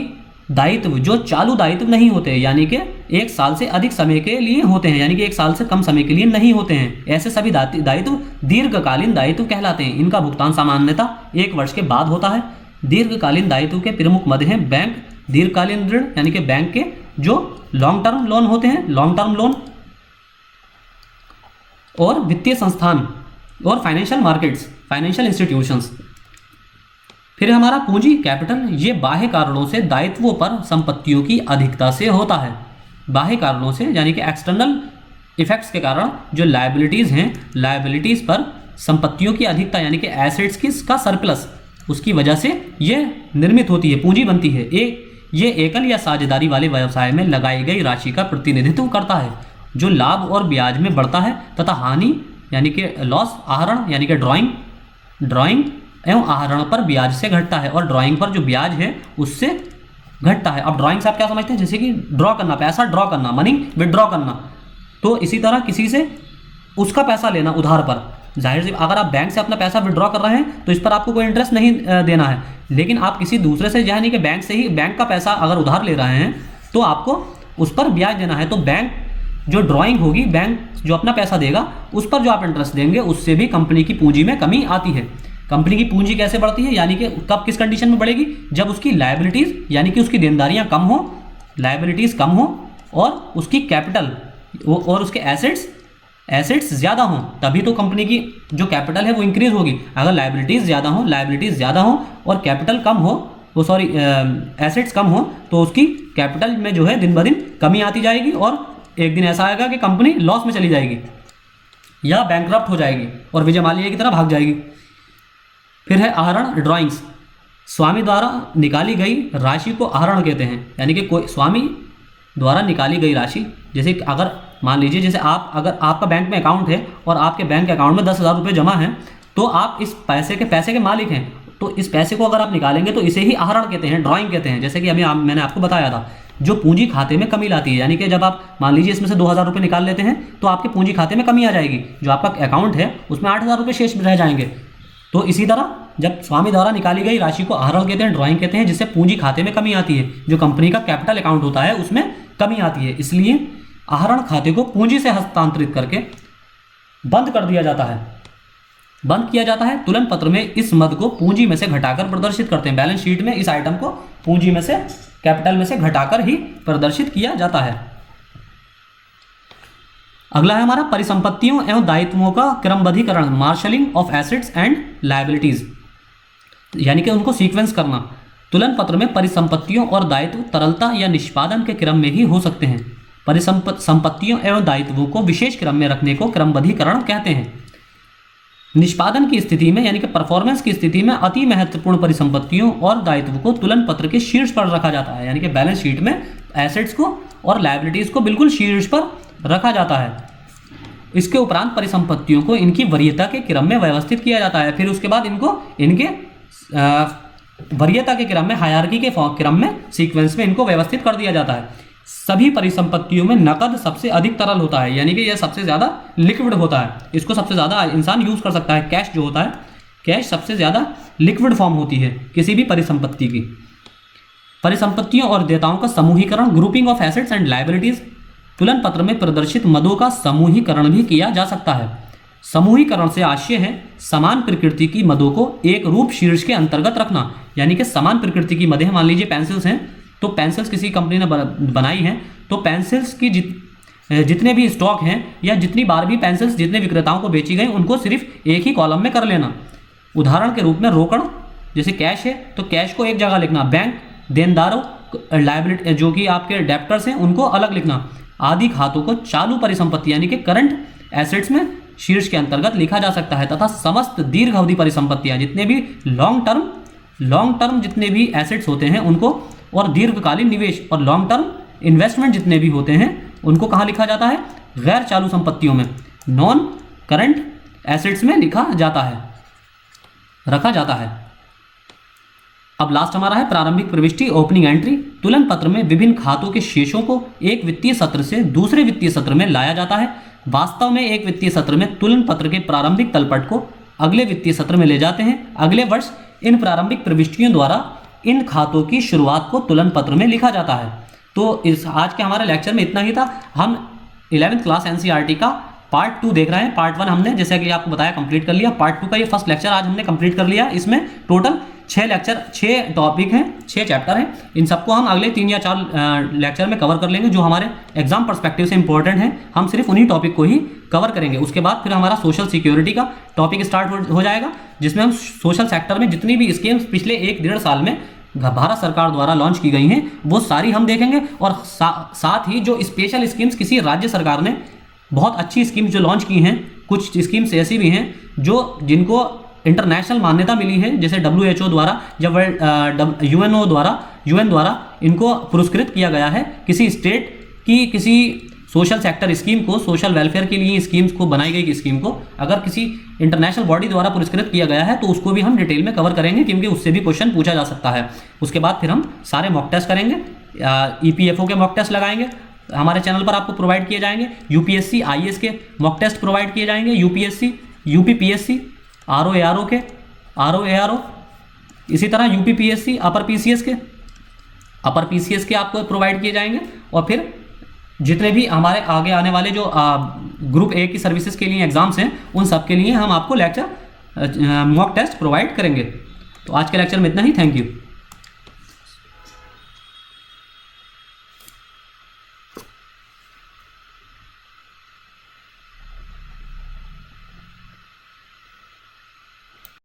दायित्व जो चालू दायित्व नहीं होते, यानी कि 1 साल से अधिक समय के लिए होते हैं, यानी कि 1 साल से कम समय के लिए नहीं होते हैं, ऐसे सभी दायित्व दीर्घकालीन दायित्व कहलाते हैं। इनका भुगतान सामान्यतः 1 वर्ष के बाद होता है। दीर्घकालीन दायित्व के प्रमुख मद हैं बैंक दीर्घकालीन ऋण, यानी कि बैंक के जो लॉन्ग टर्म लोन होते हैं, लॉन्ग टर्म लोन, और वित्तीय संस्थान और फाइनेंशियल मार्केट्स, फाइनेंशियल इंस्टीट्यूशंस। फिर हमारा पूंजी कैपिटल, ये बाह्य कारणों से दायित्वों पर संपत्तियों की अधिकता से होता है। बाह्य कारणों से यानी कि एक्सटर्नल इफेक्ट्स के कारण जो लायबिलिटीज़ हैं, लायबिलिटीज़ पर संपत्तियों की अधिकता यानी कि एसेट्स की का सरप्लस, उसकी वजह से ये निर्मित होती है, पूंजी बनती है। ये एकल या साझेदारी वाले व्यवसाय में लगाई गई राशि का प्रतिनिधित्व करता है जो लाभ और ब्याज में बढ़ता है तथा हानि यानी कि लॉस, आहरण यानी कि ड्राइंग एवं आहरण पर ब्याज से घटता है और ड्राइंग पर जो ब्याज है उससे घटता है। अब ड्राइंग से आप क्या समझते हैं? जैसे कि ड्रॉ करना, पैसा ड्रॉ करना, मनी विड्रॉ करना। तो इसी तरह किसी से उसका पैसा लेना उधार पर, जाहिर सी अगर आप बैंक से अपना पैसा विड्रॉ कर रहे हैं तो इस पर आपको कोई इंटरेस्ट नहीं देना है, लेकिन आप किसी दूसरे से यानी कि बैंक से ही, बैंक का पैसा अगर उधार ले रहे हैं तो आपको उस पर ब्याज देना है। तो बैंक जो ड्राइंग होगी, बैंक जो अपना पैसा देगा उस पर जो आप इंटरेस्ट देंगे उससे भी कंपनी की पूंजी में कमी आती है। कंपनी की पूंजी कैसे बढ़ती है? यानी कि कब, किस कंडीशन में बढ़ेगी? जब उसकी लायबिलिटीज़ यानी कि उसकी देनदारियां कम हो, लायबिलिटीज़ कम हो और उसकी कैपिटल और उसके एसेट्स ज़्यादा हों, तभी तो कंपनी की जो कैपिटल है वो इंक्रीज होगी। अगर लायबिलिटीज़ ज़्यादा हो और कैपिटल कम हो, एसेट्स कम हो, तो उसकी कैपिटल में जो है दिन ब दिन कमी आती जाएगी और एक दिन ऐसा आएगा कि कंपनी लॉस में चली जाएगी या बैंकरप्ट हो जाएगी और विजय माल्या की तरह भाग जाएगी। फिर है आहरण, ड्राइंग्स। स्वामी द्वारा निकाली गई राशि को आहरण कहते हैं, यानी कि कोई स्वामी द्वारा निकाली गई राशि, जैसे अगर मान लीजिए जैसे अगर आपका बैंक में अकाउंट है और आपके बैंक अकाउंट में 10,000 रुपये जमा हैं, तो आप इस पैसे के मालिक हैं, तो इस पैसे को अगर आप निकालेंगे तो इसे ही आहरण कहते हैं, ड्राइंग कहते हैं। जैसे कि अभी मैंने आपको बताया था, जो पूंजी खाते में कमी लाती है, यानी कि जब आप मान लीजिए इसमें से 2,000 रुपये निकाल लेते हैं तो आपके पूंजी खाते में कमी आ जाएगी, जो आपका अकाउंट है उसमें 8,000 रुपये शेष रह जाएंगे। तो इसी तरह जब स्वामी द्वारा निकाली गई राशि को आहरण कहते हैं, ड्राइंग कहते हैं, जिससे पूंजी खाते में कमी आती है, जो कंपनी का कैपिटल अकाउंट होता है उसमें कमी आती है। इसलिए आहरण खाते को पूंजी से हस्तांतरित करके बंद कर दिया जाता है, बंद किया जाता है। तुलन पत्र में इस मद को पूंजी में से घटाकर प्रदर्शित करते हैं। बैलेंस शीट में इस आइटम को पूंजी में से, कैपिटल में से घटाकर ही प्रदर्शित किया जाता है। अगला है हमारा परिसंपत्तियों एवं दायित्वों का क्रमबद्धीकरण, marshalling of assets and liabilities, यानी कि उनको सीक्वेंस करना। तुलन पत्र में परिसंपत्तियों और दायित्व तरलता या निष्पादन के क्रम में ही हो सकते हैं। परिसंपत्तियों एवं दायित्वों को विशेष क्रम में रखने को क्रमबद्धीकरण कहते हैं। निष्पादन की स्थिति में यानी कि परफॉर्मेंस की स्थिति में अति महत्वपूर्ण परिसंपत्तियों और दायित्व को तुलन पत्र के शीर्ष पर रखा जाता है, यानी कि बैलेंस शीट में एसेट्स को और लायबिलिटीज को बिल्कुल शीर्ष पर रखा जाता है। इसके उपरांत परिसंपत्तियों को इनकी वरीयता के क्रम में व्यवस्थित किया जाता है। फिर उसके बाद इनको इनके वरीयता के क्रम में, हायरार्की के क्रम में, सीक्वेंस में इनको व्यवस्थित कर दिया जाता है। सभी परिसंपत्तियों में नकद सबसे अधिक तरल होता है, यानी कि यह सबसे ज़्यादा लिक्विड होता है, इसको सबसे ज़्यादा इंसान यूज़ कर सकता है। कैश जो होता है, कैश सबसे ज़्यादा लिक्विड फॉर्म होती है किसी भी परिसंपत्ति की। परिसंपत्तियों और देयताओं का समूहीकरण, grouping of assets and liabilities. तुलन पत्र में प्रदर्शित मदों का समूहीकरण भी किया जा सकता है। समूहीकरण से आशय है समान प्रकृति की मदों को एक रूप शीर्ष के अंतर्गत रखना, यानी कि समान प्रकृति की मदें, मान लीजिए पेंसिल्स हैं, तो पेंसिल्स किसी कंपनी ने बनाई हैं, तो पेंसिल्स की जितने भी स्टॉक हैं या जितनी बार भी पेंसिल्स जितने विक्रेताओं को बेची गई उनको सिर्फ एक ही कॉलम में कर लेना। उदाहरण के रूप में रोकड़, जैसे कैश है तो कैश को एक जगह लिखना, बैंक देनदारों, लायबिलिटी जो कि आपके डेप्टर्स हैं उनको अलग लिखना। आदि खातों को चालू परिसंपत्ति यानी कि करंट एसेट्स में शीर्ष के अंतर्गत लिखा जा सकता है तथा समस्त दीर्घ अवधि परिसंपत्तियां, जितने भी लॉन्ग टर्म जितने भी एसेट्स होते हैं उनको, और दीर्घकालीन निवेश और लॉन्ग टर्म इन्वेस्टमेंट जितने भी होते हैं उनको कहाँ लिखा जाता है? गैर चालू संपत्तियों में, नॉन करंट एसेट्स में रखा जाता है। अब लास्ट हमारा है प्रारंभिक प्रविष्टि ओपनिंग एंट्री। तुलन पत्र में विभिन्न खातों के शेषों को एक वित्तीय सत्र से दूसरे वित्तीय सत्र में लाया जाता है। वास्तव में एक वित्तीय सत्र में तुलन पत्र के प्रारंभिक तलपट को अगले वित्तीय सत्र में ले जाते हैं। अगले वर्ष इन प्रारंभिक प्रविष्टियों द्वारा इन खातों की शुरुआत को तुलन पत्र में लिखा जाता है। तो इस आज के हमारे लेक्चर में इतना ही था। हम 11th क्लास एनसीईआरटी का पार्ट 2 देख रहे हैं। पार्ट 1 हमने जैसे कि आपको बताया कंप्लीट कर लिया। पार्ट 2 का ये फर्स्ट लेक्चर आज हमने कंप्लीट कर लिया। इसमें टोटल 6 टॉपिक हैं, 6 चैप्टर हैं। इन सबको हम अगले 3 या 4 लेक्चर में कवर कर लेंगे जो हमारे एग्जाम पर्सपेक्टिव से इंपॉर्टेंट हैं। हम सिर्फ उन्हीं टॉपिक को ही कवर करेंगे। उसके बाद फिर हमारा सोशल सिक्योरिटी का टॉपिक स्टार्ट हो जाएगा, जिसमें हम सोशल सेक्टर में जितनी भी स्कीम्स पिछले 1-1.5 साल में भारत सरकार द्वारा लॉन्च की गई हैं वो सारी हम देखेंगे। और साथ ही जो स्पेशल स्कीम्स किसी राज्य सरकार ने बहुत अच्छी स्कीम्स जो लॉन्च की हैं, कुछ स्कीम्स ऐसी भी हैं जिनको इंटरनेशनल मान्यता मिली है, जैसे WHO द्वारा या UN द्वारा इनको पुरस्कृत किया गया है। किसी स्टेट की किसी सोशल सेक्टर स्कीम को, सोशल वेलफेयर के लिए स्कीम्स को बनाई गई स्कीम को अगर किसी इंटरनेशनल बॉडी द्वारा पुरस्कृत किया गया है तो उसको भी हम डिटेल में कवर करेंगे, क्योंकि उससे भी क्वेश्चन पूछा जा सकता है। उसके बाद फिर हम सारे मॉक टेस्ट करेंगे, EPFO के मॉक टेस्ट लगाएंगे, हमारे चैनल पर आपको प्रोवाइड किए जाएंगे। UPSC IAS के मॉक टेस्ट प्रोवाइड किए जाएंगे, UPSC UPPSC RO ARO, इसी तरह UPPSC अपर PCS के आपको प्रोवाइड किए जाएंगे। और फिर जितने भी हमारे आगे आने वाले जो ग्रुप A की सर्विसेज के लिए एग्जाम्स हैं उन सब के लिए हम आपको लेक्चर मॉक टेस्ट प्रोवाइड करेंगे। तो आज के लेक्चर में इतना ही। Thank you.